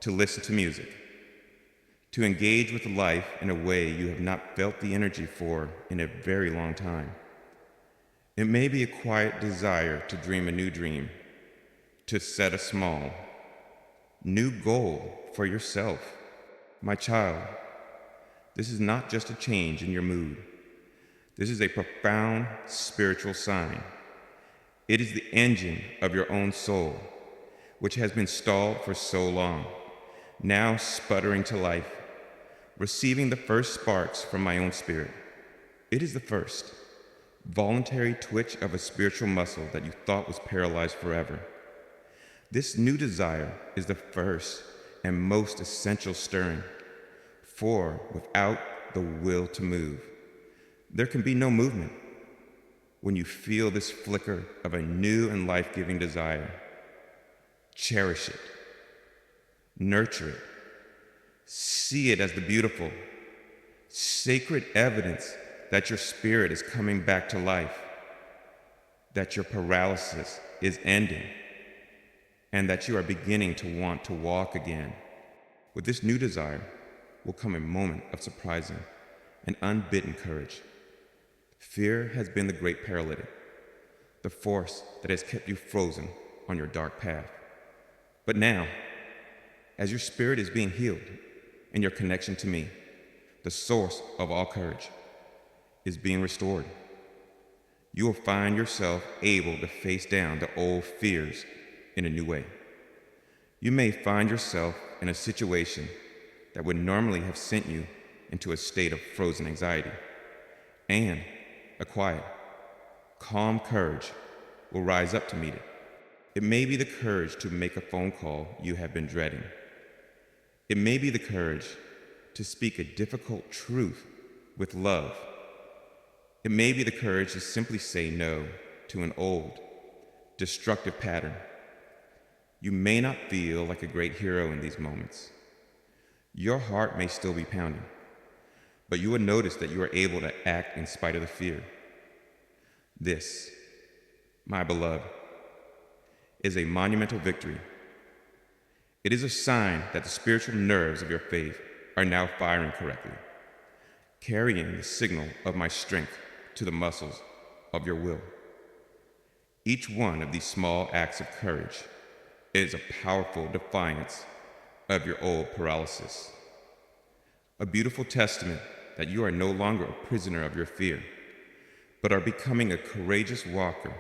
to listen to music, to engage with life in a way you have not felt the energy for in a very long time. It may be a quiet desire to dream a new dream, to set a small, new goal for yourself. My child, this is not just a change in your mood. This is a profound spiritual sign. It is the engine of your own soul, which has been stalled for so long, now sputtering to life, receiving the first sparks from my own spirit. It is the first voluntary twitch of a spiritual muscle that you thought was paralyzed forever. This new desire is the first and most essential stirring, for without the will to move, there can be no movement. When you feel this flicker of a new and life-giving desire, cherish it, nurture it, see it as the beautiful, sacred evidence that your spirit is coming back to life, that your paralysis is ending, and that you are beginning to want to walk again. With this new desire will come a moment of surprising and unbidden courage. Fear has been the great paralytic, the force that has kept you frozen on your dark path. But now, as your spirit is being healed and your connection to me, the source of all courage, is being restored, you will find yourself able to face down the old fears in a new way. You may find yourself in a situation that would normally have sent you into a state of frozen anxiety, and a quiet, calm courage will rise up to meet it. It may be the courage to make a phone call you have been dreading. It may be the courage to speak a difficult truth with love. It may be the courage to simply say no to an old, destructive pattern. You may not feel like a great hero in these moments. Your heart may still be pounding, but you will notice that you are able to act in spite of the fear. This, my beloved, is a monumental victory. It is a sign that the spiritual nerves of your faith are now firing correctly, carrying the signal of my strength to the muscles of your will. Each one of these small acts of courage is a powerful defiance of your old paralysis, a beautiful testament that you are no longer a prisoner of your fear, but are becoming a courageous walker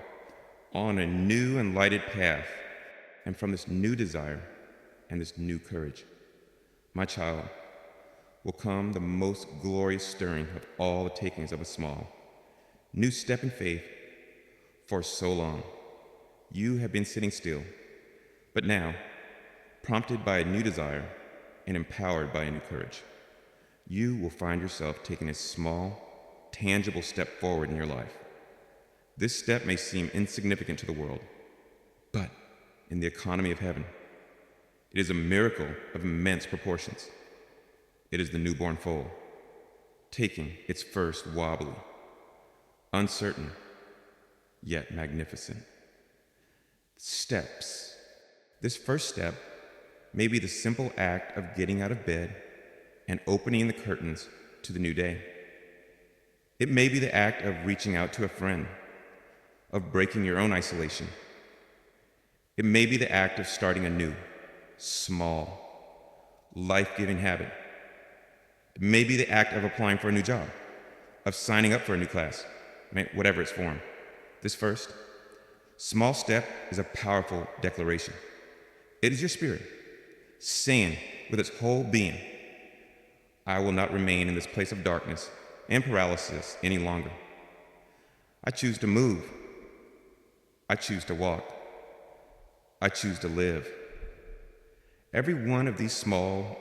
on a new and lighted path. And from this new desire and this new courage, my child, will come the most glorious stirring of all the takings of a small, new step in faith. For so long, you have been sitting still, but now, prompted by a new desire and empowered by a new courage, you will find yourself taking a small, tangible step forward in your life. This step may seem insignificant to the world, but in the economy of heaven, it is a miracle of immense proportions. It is the newborn foal, taking its first wobbly, uncertain, yet magnificent steps. This first step may be the simple act of getting out of bed and opening the curtains to the new day. It may be the act of reaching out to a friend, of breaking your own isolation. It may be the act of starting a new, small, life-giving habit. It may be the act of applying for a new job, of signing up for a new class, whatever its form. This first, small step is a powerful declaration. It is your spirit saying with its whole being, I will not remain in this place of darkness and paralysis any longer. I choose to move. I choose to walk. I choose to live. Every one of these small,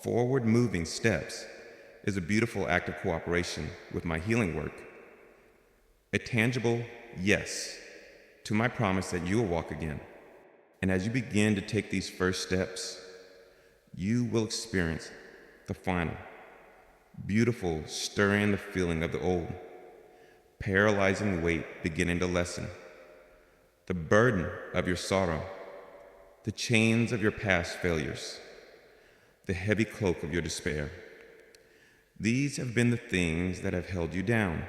forward-moving steps is a beautiful act of cooperation with my healing work. A tangible yes to my promise that you will walk again. And as you begin to take these first steps, you will experience the final, beautiful stirring the feeling of the old, paralyzing weight beginning to lessen, the burden of your sorrow, the chains of your past failures, the heavy cloak of your despair. These have been the things that have held you down.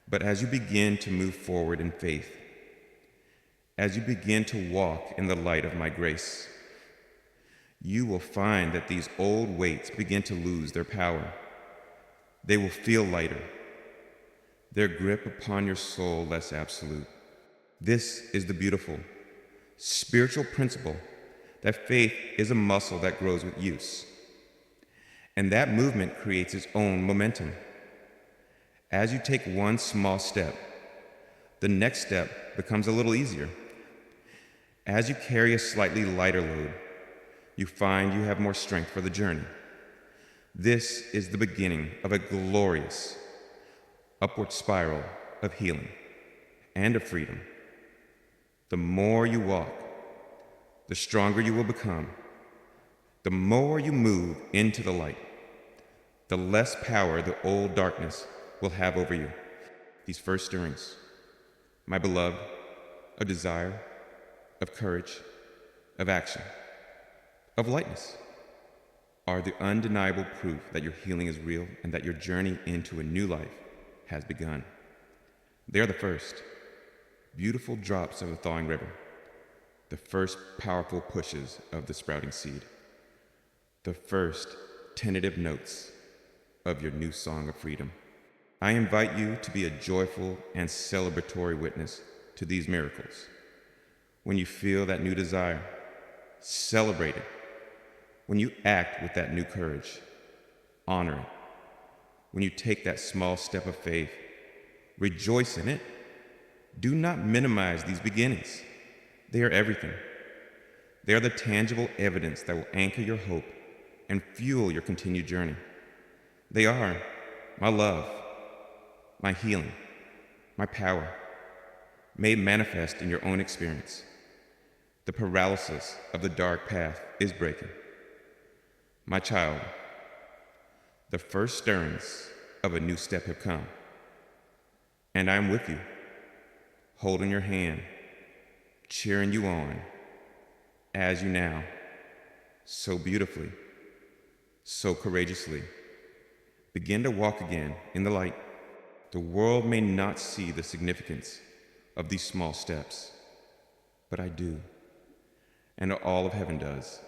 But as you begin to move forward in faith, as you begin to walk in the light of my grace, you will find that these old weights begin to lose their power. They will feel lighter, their grip upon your soul less absolute. This is the beautiful, spiritual principle that faith is a muscle that grows with use. And that movement creates its own momentum. As you take one small step, the next step becomes a little easier. As you carry a slightly lighter load, you find you have more strength for the journey. This is the beginning of a glorious upward spiral of healing and of freedom. The more you walk, the stronger you will become. The more you move into the light, the less power the old darkness will have over you. These first stirrings, my beloved, of desire, of courage, of action, of lightness, are the undeniable proof that your healing is real and that your journey into a new life has begun. They are the first beautiful drops of the thawing river, the first powerful pushes of the sprouting seed, the first tentative notes of your new song of freedom. I invite you to be a joyful and celebratory witness to these miracles. When you feel that new desire, celebrate it. When you act with that new courage, honor it. When you take that small step of faith, rejoice in it. Do not minimize these beginnings. They are everything. They are the tangible evidence that will anchor your hope and fuel your continued journey. They are my love, my healing, my power, made manifest in your own experience. The paralysis of the dark path is breaking. My child, the first stirrings of a new step have come, and I am with you, holding your hand, cheering you on, as you now, so beautifully, so courageously, begin to walk again in the light. The world may not see the significance of these small steps, but I do, and all of heaven does,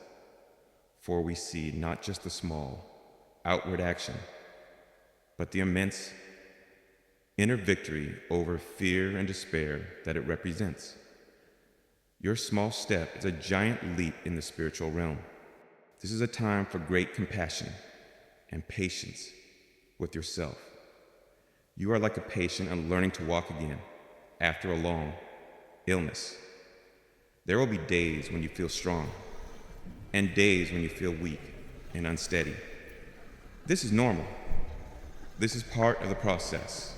for we see not just the small, outward action, but the immense inner victory over fear and despair that it represents. Your small step is a giant leap in the spiritual realm. This is a time for great compassion and patience with yourself. You are like a patient and learning to walk again after a long illness. There will be days when you feel strong and days when you feel weak and unsteady. This is normal. This is part of the process.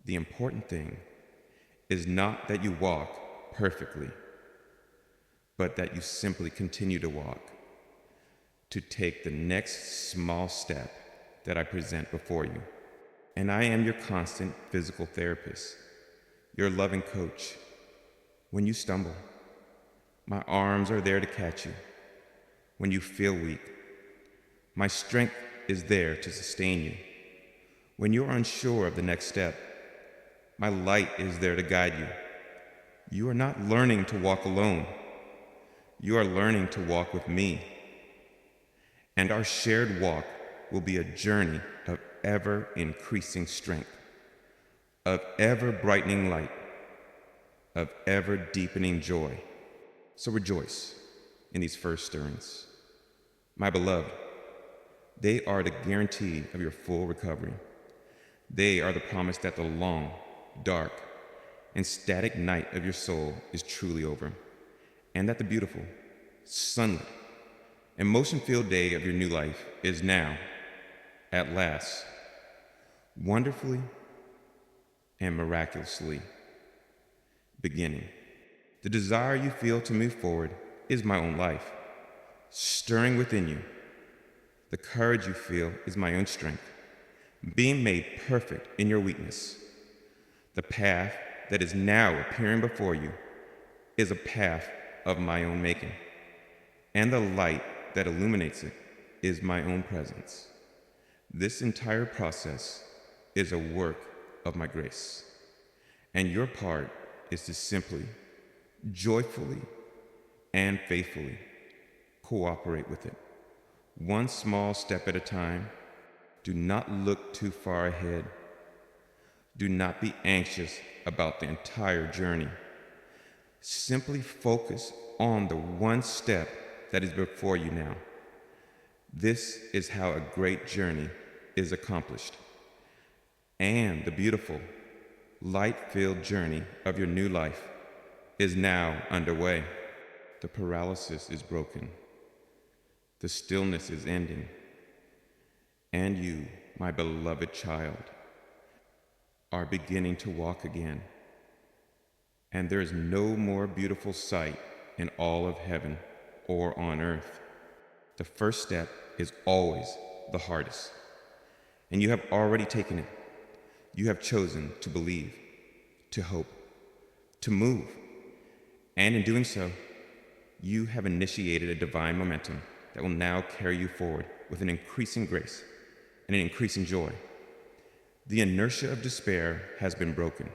The important thing is not that you walk perfectly, but that you simply continue to walk, to take the next small step that I present before you. And I am your constant physical therapist, your loving coach. When you stumble, my arms are there to catch you. When you feel weak, my strength is there to sustain you. When you are unsure of the next step, my light is there to guide you. You are not learning to walk alone. You are learning to walk with me. And our shared walk will be a journey of ever-increasing strength, of ever-brightening light, of ever-deepening joy. So rejoice in these first stirrings. My beloved, they are the guarantee of your full recovery. They are the promise that the long, dark, and static night of your soul is truly over, and that the beautiful, sunlit, emotion-filled day of your new life is now, at last, wonderfully and miraculously beginning. The desire you feel to move forward is my own life, stirring within you. The courage you feel is my own strength, being made perfect in your weakness. The path that is now appearing before you is a path of my own making, and the light that illuminates it is my own presence. This entire process is a work of my grace, and your part is to simply, joyfully, and faithfully cooperate with it. One small step at a time. Do not look too far ahead. Do not be anxious about the entire journey. Simply focus on the one step that is before you now. This is how a great journey is accomplished. And the beautiful, light-filled journey of your new life is now underway. The paralysis is broken. The stillness is ending. And you, my beloved child, are beginning to walk again. And there is no more beautiful sight in all of heaven or on earth. The first step is always the hardest. And you have already taken it. You have chosen to believe, to hope, to move. And in doing so, you have initiated a divine momentum that will now carry you forward with an increasing grace and an increasing joy. The inertia of despair has been broken,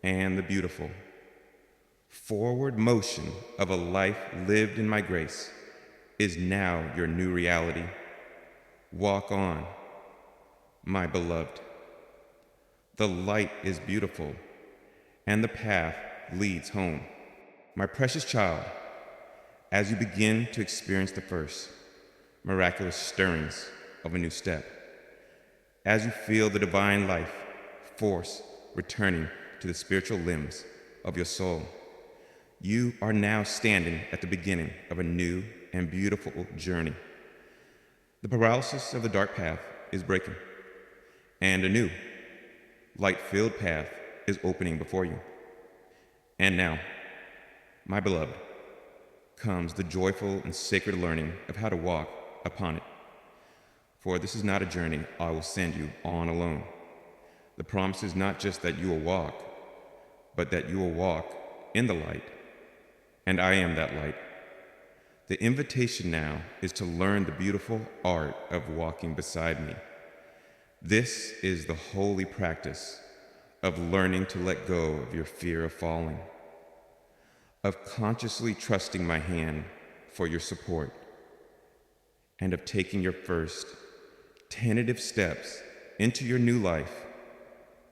and the beautiful, forward motion of a life lived in my grace is now your new reality. Walk on, my beloved. The light is beautiful, and the path leads home. My precious child, as you begin to experience the first miraculous stirrings of a new step, as you feel the divine life force returning to the spiritual limbs of your soul, you are now standing at the beginning of a new and beautiful journey. The paralysis of the dark path is breaking, and a new, light-filled path is opening before you. And now, my beloved, comes the joyful and sacred learning of how to walk upon it. For this is not a journey I will send you on alone. The promise is not just that you will walk, but that you will walk in the light, and I am that light. The invitation now is to learn the beautiful art of walking beside me. This is the holy practice of learning to let go of your fear of falling, of consciously trusting my hand for your support, and of taking your first tentative steps into your new life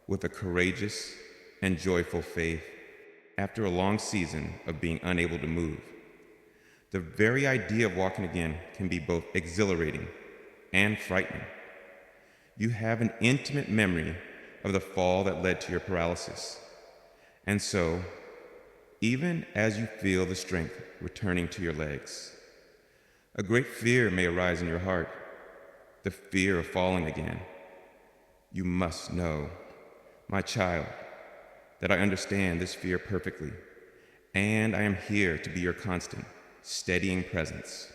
with a courageous and joyful faith after a long season of being unable to move. The very idea of walking again can be both exhilarating and frightening. You have an intimate memory of the fall that led to your paralysis. And so, even as you feel the strength returning to your legs, a great fear may arise in your heart, the fear of falling again. You must know, my child, that I understand this fear perfectly, and I am here to be your constant, steadying presence,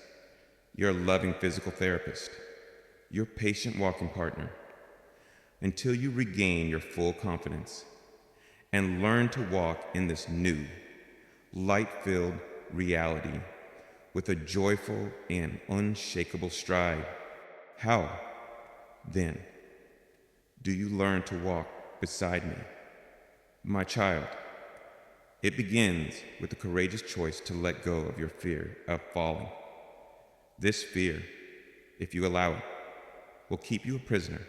your loving physical therapist, your patient walking partner, until you regain your full confidence and learn to walk in this new, light-filled reality with a joyful and unshakable stride. How, then, do you learn to walk beside me? My child, it begins with the courageous choice to let go of your fear of falling. This fear, if you allow it, will keep you a prisoner.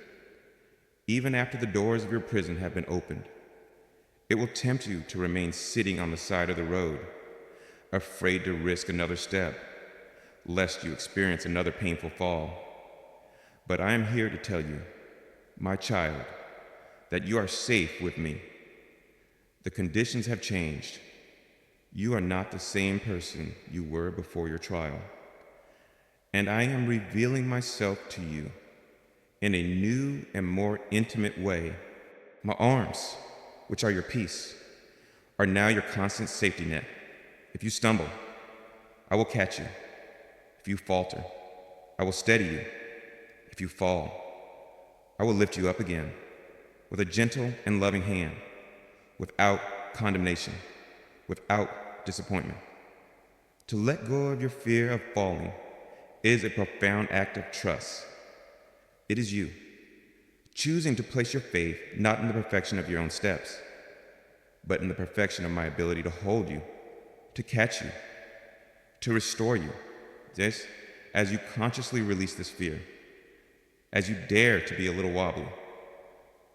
Even after the doors of your prison have been opened, it will tempt you to remain sitting on the side of the road, afraid to risk another step, lest you experience another painful fall. But I am here to tell you, my child, that you are safe with me. The conditions have changed. You are not the same person you were before your trial. And I am revealing myself to you in a new and more intimate way. My arms, which are your peace, are now your constant safety net. If you stumble, I will catch you. If you falter, I will steady you. If you fall, I will lift you up again with a gentle and loving hand, without condemnation, without disappointment. To let go of your fear of falling is a profound act of trust. It is you choosing to place your faith not in the perfection of your own steps, but in the perfection of my ability to hold you, to catch you, to restore you. This, as you consciously release this fear, as you dare to be a little wobbly,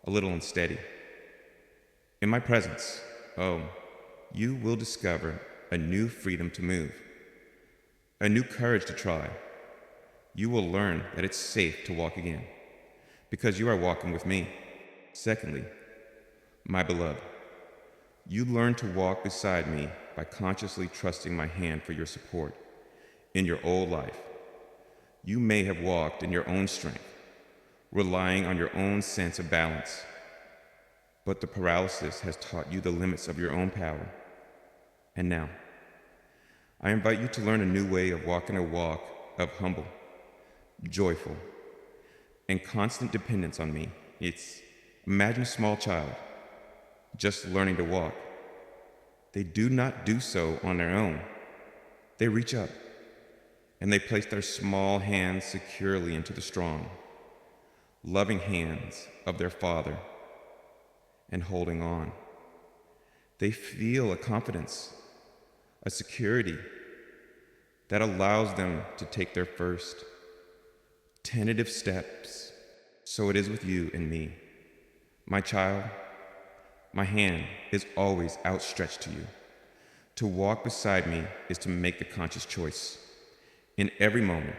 a little unsteady. In my presence, you will discover a new freedom to move, a new courage to try, You will learn that it's safe to walk again, because you are walking with me. Secondly, my beloved, you learn to walk beside me by consciously trusting my hand for your support. In your old life, you may have walked in your own strength, relying on your own sense of balance. But the paralysis has taught you the limits of your own power. And now, I invite you to learn a new way of walking a walk of humble, joyful, and constant dependence on me. Imagine a small child just learning to walk. They do not do so on their own. They reach up and they place their small hands securely into the strong, loving hands of their Father and holding on. They feel a confidence, a security that allows them to take their first tentative steps. So it is with you and me. My child, my hand is always outstretched to you. To walk beside me is to make the conscious choice in every moment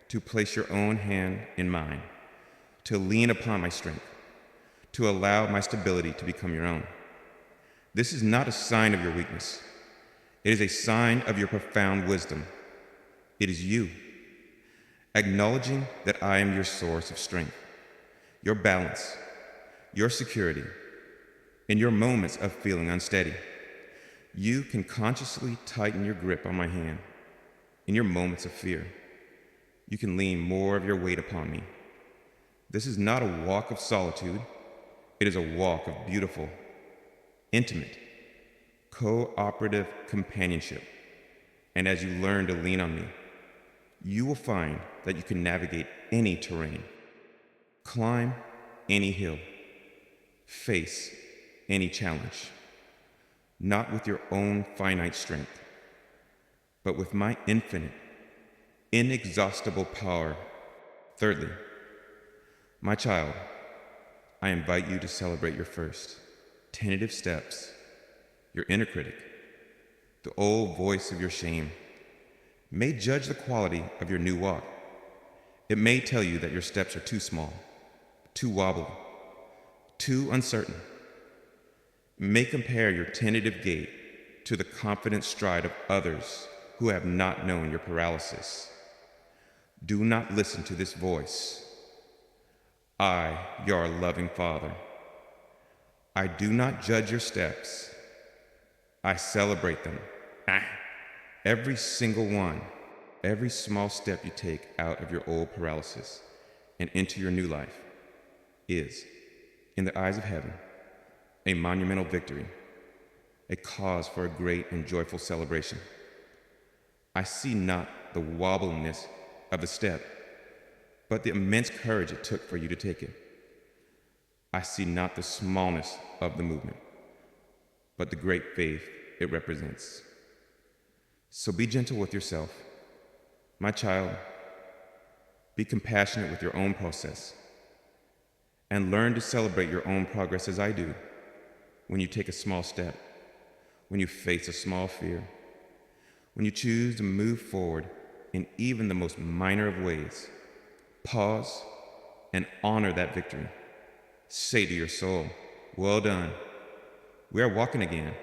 to place your own hand in mine, to lean upon my strength, to allow my stability to become your own. This is not a sign of your weakness. It is a sign of your profound wisdom. It is you acknowledging that I am your source of strength, your balance, your security. In your moments of feeling unsteady, you can consciously tighten your grip on my hand. In your moments of fear, you can lean more of your weight upon me. This is not a walk of solitude. It is a walk of beautiful, intimate, cooperative companionship. And as you learn to lean on me, you will find that you can navigate any terrain, climb any hill, face any challenge, not with your own finite strength, but with my infinite, inexhaustible power. Thirdly, my child, I invite you to celebrate your first tentative steps. Your inner critic, the old voice of your shame, may judge the quality of your new walk. It may tell you that your steps are too small, too wobbly, too uncertain. It may compare your tentative gait to the confident stride of others who have not known your paralysis. Do not listen to this voice. I, your loving Father, I do not judge your steps. I celebrate them. Every single one, every small step you take out of your old paralysis and into your new life is, in the eyes of heaven, a monumental victory, a cause for a great and joyful celebration. I see not the wobbliness of the step, but the immense courage it took for you to take it. I see not the smallness of the movement, but the great faith it represents. So be gentle with yourself. My child, be compassionate with your own process and learn to celebrate your own progress as I do. When you take a small step, when you face a small fear, when you choose to move forward in even the most minor of ways, pause and honor that victory. Say to your soul, well done. We are walking again.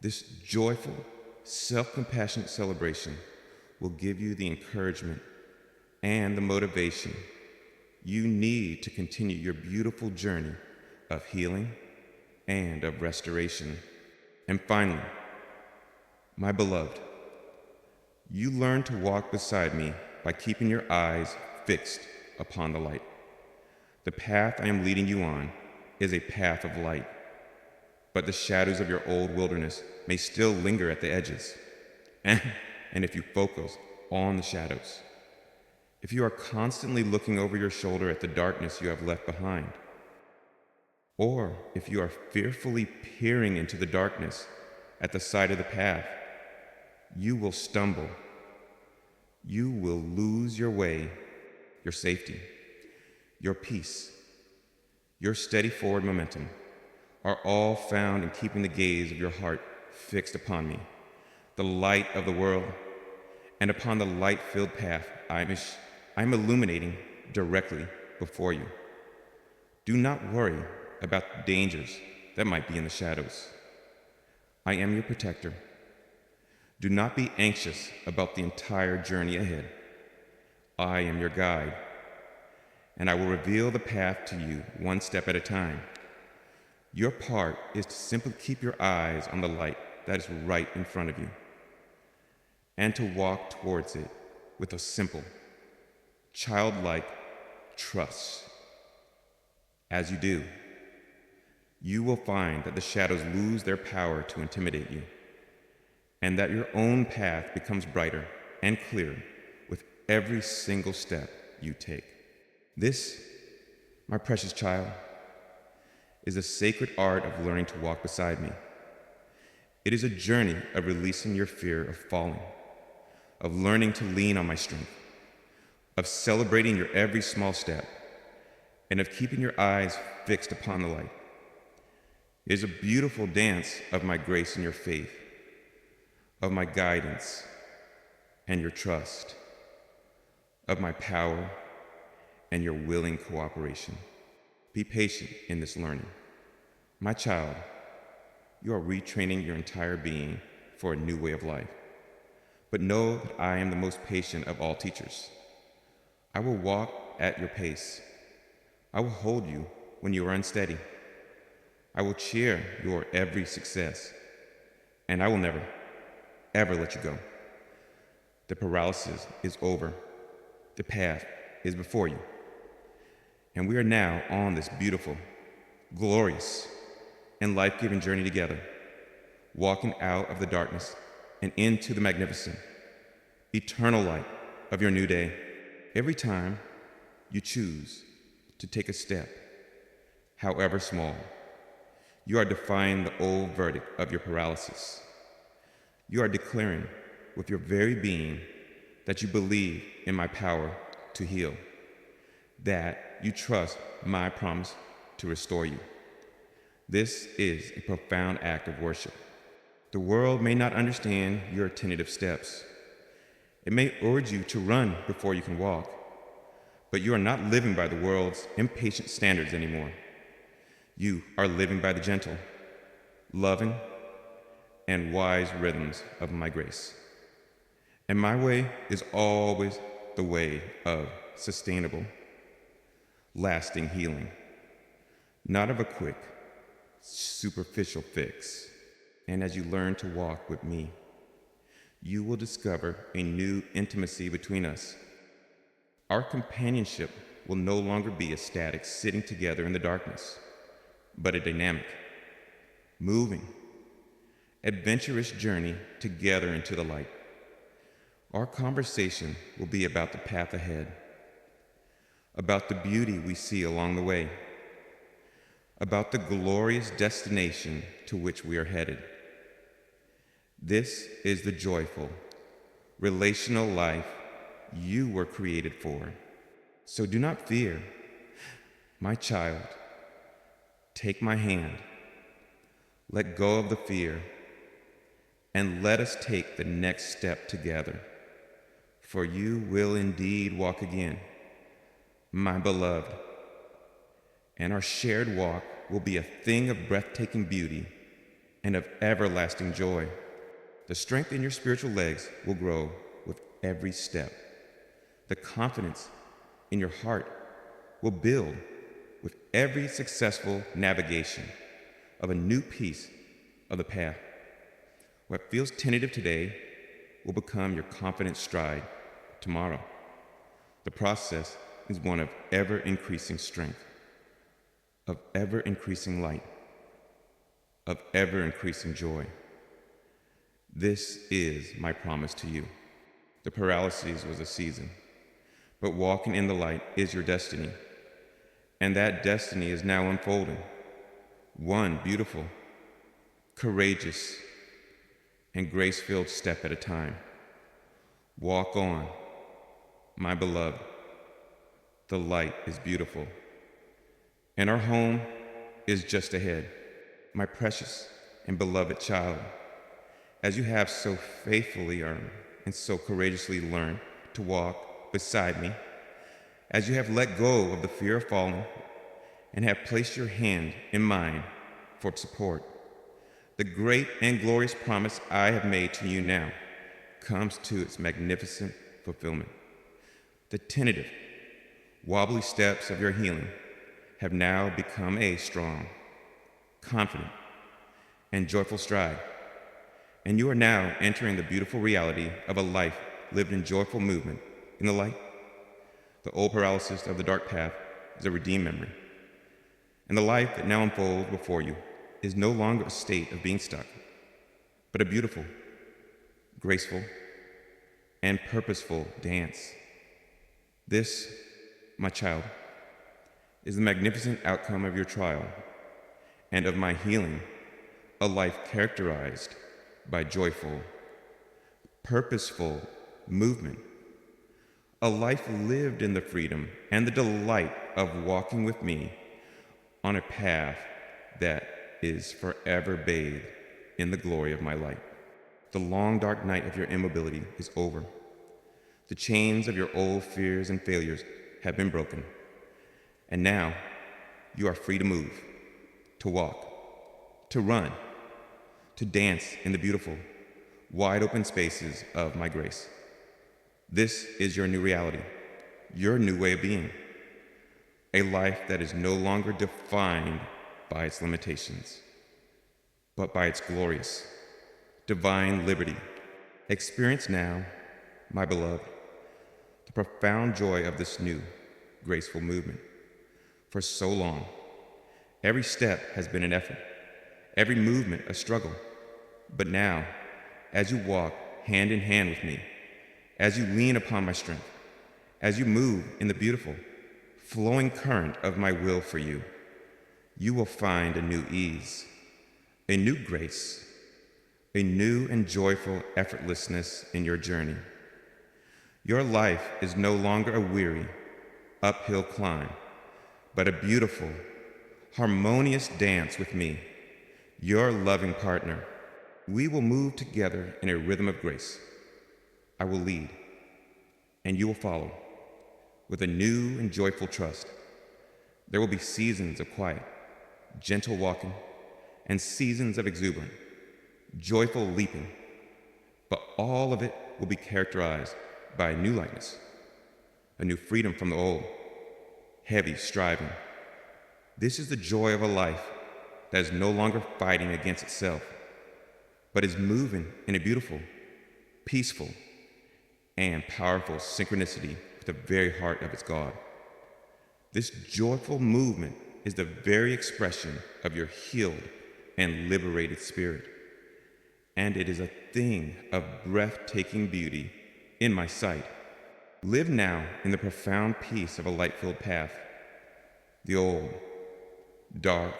This joyful, self-compassionate celebration will give you the encouragement and the motivation you need to continue your beautiful journey of healing and of restoration. And finally, my beloved, you learn to walk beside me by keeping your eyes fixed upon the light. The path I am leading you on is a path of light, but the shadows of your old wilderness may still linger at the edges. And if you focus on the shadows, if you are constantly looking over your shoulder at the darkness you have left behind, or if you are fearfully peering into the darkness at the side of the path, you will stumble. You will lose your way, your safety, your peace, your steady forward momentum are all found in keeping the gaze of your heart fixed upon me, the light of the world, and upon the light-filled path I'm illuminating directly before you. Do not worry about the dangers that might be in the shadows. I am your protector. Do not be anxious about the entire journey ahead. I am your guide, and I will reveal the path to you one step at a time. Your part is to simply keep your eyes on the light that is right in front of you, and to walk towards it with a simple, childlike trust. As you do, you will find that the shadows lose their power to intimidate you, and that your own path becomes brighter and clearer with every single step you take. This, my precious child, is the sacred art of learning to walk beside me. It is a journey of releasing your fear of falling, of learning to lean on my strength, of celebrating your every small step, and of keeping your eyes fixed upon the light. It is a beautiful dance of my grace and your faith, of my guidance and your trust, of my power and your willing cooperation. Be patient in this learning. My child, you are retraining your entire being for a new way of life. But know that I am the most patient of all teachers. I will walk at your pace. I will hold you when you are unsteady. I will cheer your every success, and I will never, ever let you go. The paralysis is over. The path is before you. And we are now on this beautiful, glorious, and life-giving journey together, walking out of the darkness and into the magnificent, eternal light of your new day. Every time you choose to take a step, however small, you are defying the old verdict of your paralysis. You are declaring with your very being that you believe in my power to heal, that you trust my promise to restore you. This is a profound act of worship. The world may not understand your tentative steps. It may urge you to run before you can walk, but you are not living by the world's impatient standards anymore. You are living by the gentle, loving, and wise rhythms of my grace. And my way is always the way of sustainable, lasting healing, not of a quick, superficial fix. And as you learn to walk with me, you will discover a new intimacy between us. Our companionship will no longer be a static sitting together in the darkness, but a dynamic, moving, adventurous journey together into the light. Our conversation will be about the path ahead, about the beauty we see along the way, about the glorious destination to which we are headed. This is the joyful, relational life you were created for. So do not fear, my child. Take my hand, let go of the fear, and let us take the next step together. For you will indeed walk again, my beloved, and our shared walk will be a thing of breathtaking beauty and of everlasting joy. The strength in your spiritual legs will grow with every step. The confidence in your heart will build with every successful navigation of a new piece of the path. What feels tentative today will become your confident stride tomorrow. The process is one of ever-increasing strength, of ever-increasing light, of ever-increasing joy. This is my promise to you. The paralysis was a season, but walking in the light is your destiny, and that destiny is now unfolding, one beautiful, courageous, and grace-filled step at a time. Walk on, my beloved. The light is beautiful, and our home is just ahead. My precious and beloved child, as you have so faithfully earned and so courageously learn to walk beside me, as you have let go of the fear of falling and have placed your hand in mine for support. The great and glorious promise I have made to you now comes to its magnificent fulfillment. The tentative, wobbly steps of your healing have now become a strong, confident, and joyful stride, and you are now entering the beautiful reality of a life lived in joyful movement in the light. The old paralysis of the dark path is a redeemed memory, and the life that now unfolds before you is no longer a state of being stuck, but a beautiful, graceful, and purposeful dance. This, my child, is the magnificent outcome of your trial and of my healing, a life characterized by joyful, purposeful movement, a life lived in the freedom and the delight of walking with me on a path that is forever bathed in the glory of my light. The long dark night of your immobility is over. The chains of your old fears and failures have been broken, and now you are free to move, to walk, to run, to dance in the beautiful, wide open spaces of my grace. This is your new reality, your new way of being, a life that is no longer defined by its limitations, but by its glorious, divine liberty. Experience now, my beloved, the profound joy of this new, graceful movement. For so long, every step has been an effort, every movement a struggle. But now, as you walk hand in hand with me, as you lean upon my strength, as you move in the beautiful, flowing current of my will for you, you will find a new ease, a new grace, a new and joyful effortlessness in your journey. Your life is no longer a weary, uphill climb, but a beautiful, harmonious dance with me, your loving partner. We will move together in a rhythm of grace. I will lead, and you will follow, with a new and joyful trust. There will be seasons of quiet, gentle walking, and seasons of exuberant, joyful leaping, but all of it will be characterized by a new lightness, a new freedom from the old, heavy striving. This is the joy of a life that is no longer fighting against itself, but is moving in a beautiful, peaceful, and powerful synchronicity with the very heart of its God. This joyful movement is the very expression of your healed and liberated spirit, and it is a thing of breathtaking beauty in my sight. Live now in the profound peace of a light-filled path. The old, dark,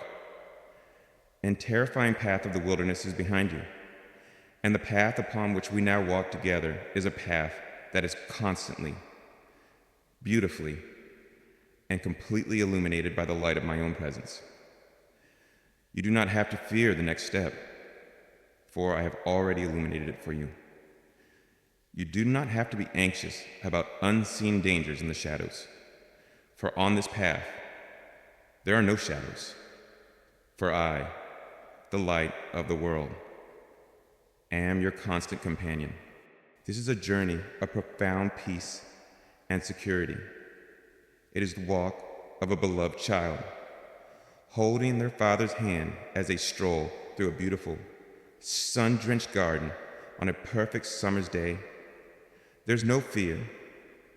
and terrifying path of the wilderness is behind you, and the path upon which we now walk together is a path that is constantly, beautifully, and completely illuminated by the light of my own presence. You do not have to fear the next step, for I have already illuminated it for you. You do not have to be anxious about unseen dangers in the shadows, for on this path there are no shadows, for I, the light of the world, am your constant companion. This is a journey of profound peace and security. It is the walk of a beloved child, holding their father's hand as they stroll through a beautiful, sun-drenched garden on a perfect summer's day. There's no fear,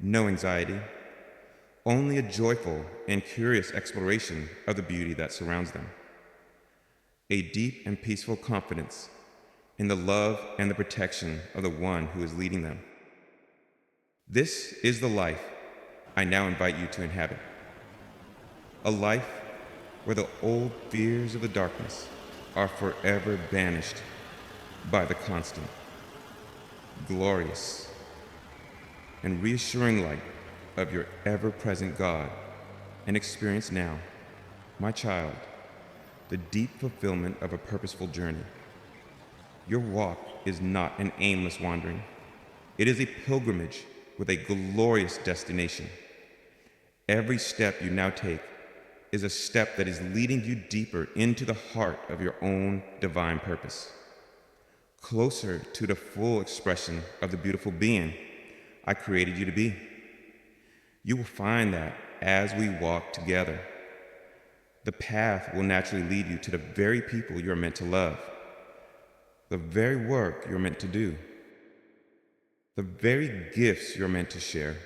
no anxiety, only a joyful and curious exploration of the beauty that surrounds them. A deep and peaceful confidence in the love and the protection of the one who is leading them. This is the life I now invite you to inhabit. A life where the old fears of the darkness are forever banished by the constant, glorious, and reassuring light of your ever-present God, and experience now, my child, the deep fulfillment of a purposeful journey. Your walk is not an aimless wandering. It is a pilgrimage with a glorious destination. Every step you now take is a step that is leading you deeper into the heart of your own divine purpose, closer to the full expression of the beautiful being I created you to be. You will find that as we walk together, the path will naturally lead you to the very people you are meant to love, the very work you're meant to do, the very gifts you're meant to share.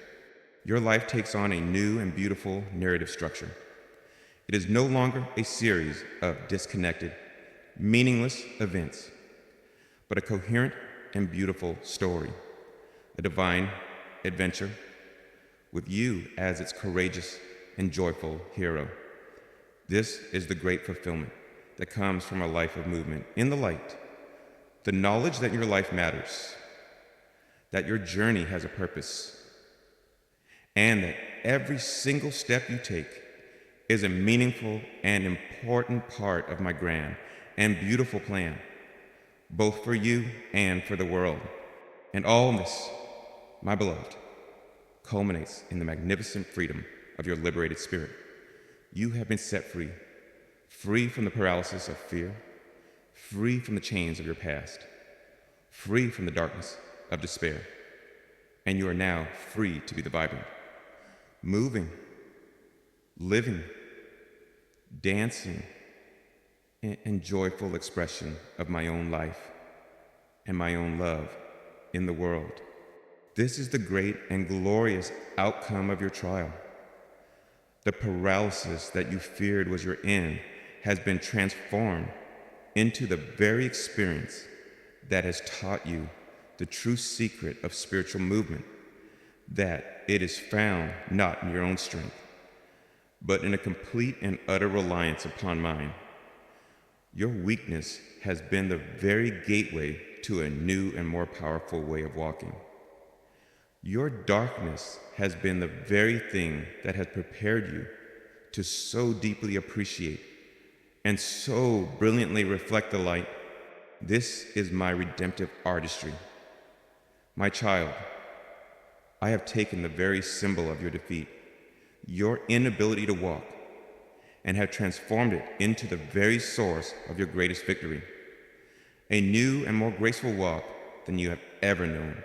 Your life takes on a new and beautiful narrative structure. It is no longer a series of disconnected, meaningless events, but a coherent and beautiful story, a divine adventure with you as its courageous and joyful hero. This is the great fulfillment that comes from a life of movement in the light, the knowledge that your life matters, that your journey has a purpose, and that every single step you take is a meaningful and important part of my grand and beautiful plan, both for you and for the world. And all this, my beloved, culminates in the magnificent freedom of your liberated spirit. You have been set free, free from the paralysis of fear, free from the chains of your past, free from the darkness of despair, and you are now free to be the vibrant, moving, living, dancing, and joyful expression of my own life and my own love in the world. This is the great and glorious outcome of your trial. The paralysis that you feared was your end has been transformed into the very experience that has taught you the true secret of spiritual movement, that it is found not in your own strength, but in a complete and utter reliance upon mine. Your weakness has been the very gateway to a new and more powerful way of walking. Your darkness has been the very thing that has prepared you to so deeply appreciate and so brilliantly reflect the light. This is my redemptive artistry. My child, I have taken the very symbol of your defeat, your inability to walk, and have transformed it into the very source of your greatest victory. A new and more graceful walk than you have ever known.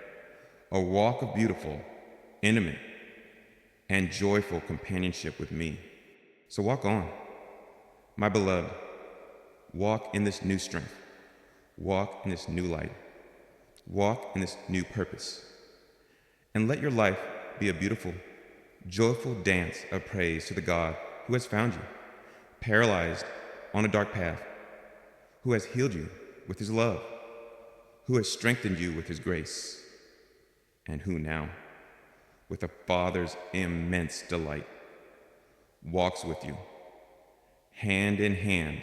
A walk of beautiful, intimate, and joyful companionship with me. So walk on, my beloved. Walk in this new strength. Walk in this new light. Walk in this new purpose. And let your life be a beautiful, joyful dance of praise to the God who has found you, paralyzed on a dark path, who has healed you with his love, who has strengthened you with his grace, and who now, with a Father's immense delight, walks with you, hand in hand,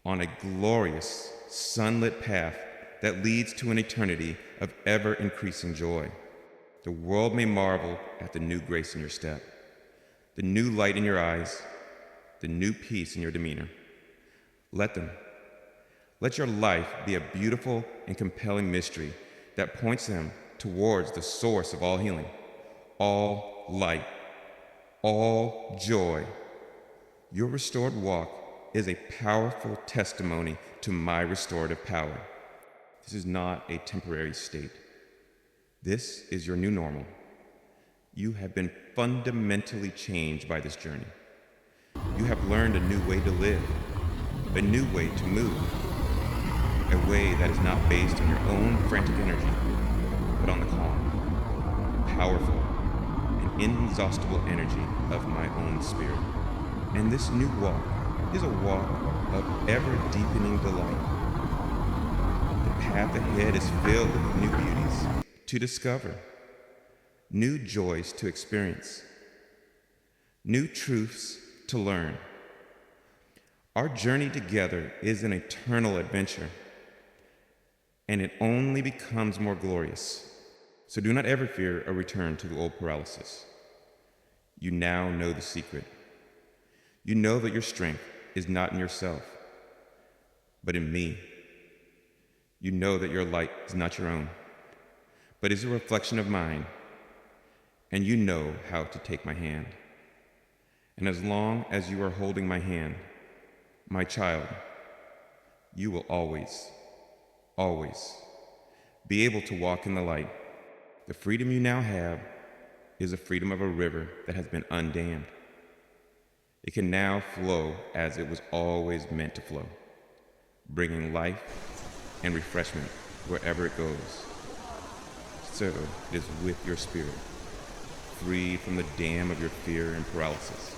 on a glorious, sunlit path that leads to an eternity of ever-increasing joy. The world may marvel at the new grace in your step, the new light in your eyes, the new peace in your demeanor. Let them. Let your life be a beautiful and compelling mystery that points them towards the source of all healing, all light, all joy. Your restored walk is a powerful testimony to my restorative power. This is not a temporary state. This is your new normal. You have been fundamentally changed by this journey. You have learned a new way to live, a new way to move, a way that is not based on your own frantic energy, but on the calm, powerful, and inexhaustible energy of my own spirit. And this new walk is a walk of ever-deepening delight. The path ahead is filled with new beauties to discover, new joys to experience, new truths to learn. Our journey together is an eternal adventure, and it only becomes more glorious. So do not ever fear a return to the old paralysis. You now know the secret. You know that your strength is not in yourself, but in me. You know that your light is not your own, but is a reflection of mine, and you know how to take my hand. And as long as you are holding my hand, my child, you will always, always be able to walk in the light. The freedom you now have is the freedom of a river that has been undammed. It can now flow as it was always meant to flow, bringing life and refreshment wherever it goes. So it is with your spirit, freed from the dam of your fear and paralysis.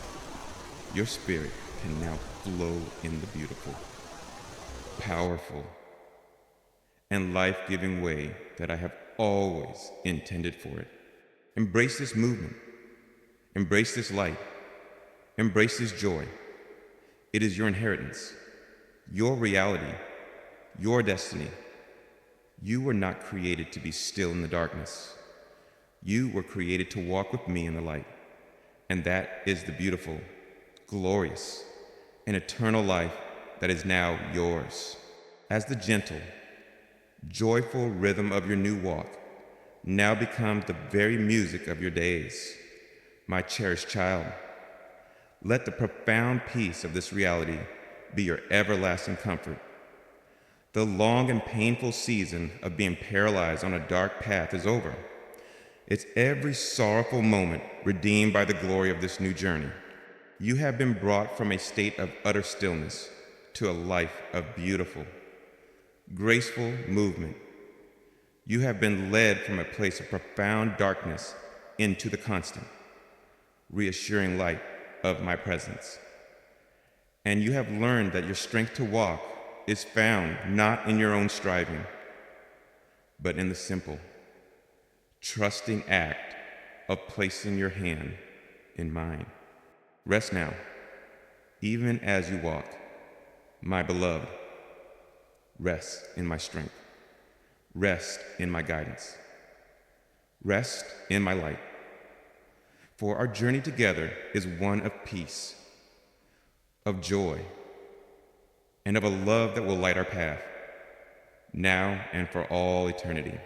Your spirit can now flow in the beautiful, powerful, and life-giving way that I have always intended for it. Embrace this movement. Embrace this light. Embrace this joy. It is your inheritance, your reality, your destiny. You were not created to be still in the darkness. You were created to walk with me in the light. And that is the beautiful, glorious, and eternal life that is now yours. As the gentle, joyful rhythm of your new walk now becomes the very music of your days, my cherished child, let the profound peace of this reality be your everlasting comfort. The long and painful season of being paralyzed on a dark path is over. It's every sorrowful moment redeemed by the glory of this new journey. You have been brought from a state of utter stillness to a life of beautiful, graceful movement. You have been led from a place of profound darkness into the constant, reassuring light of my presence. And you have learned that your strength to walk is found not in your own striving, but in the simple, trusting act of placing your hand in mine. Rest now, even as you walk, my beloved. Rest in my strength. Rest in my guidance. Rest in my light. For our journey together is one of peace, of joy, and of a love that will light our path, now and for all eternity.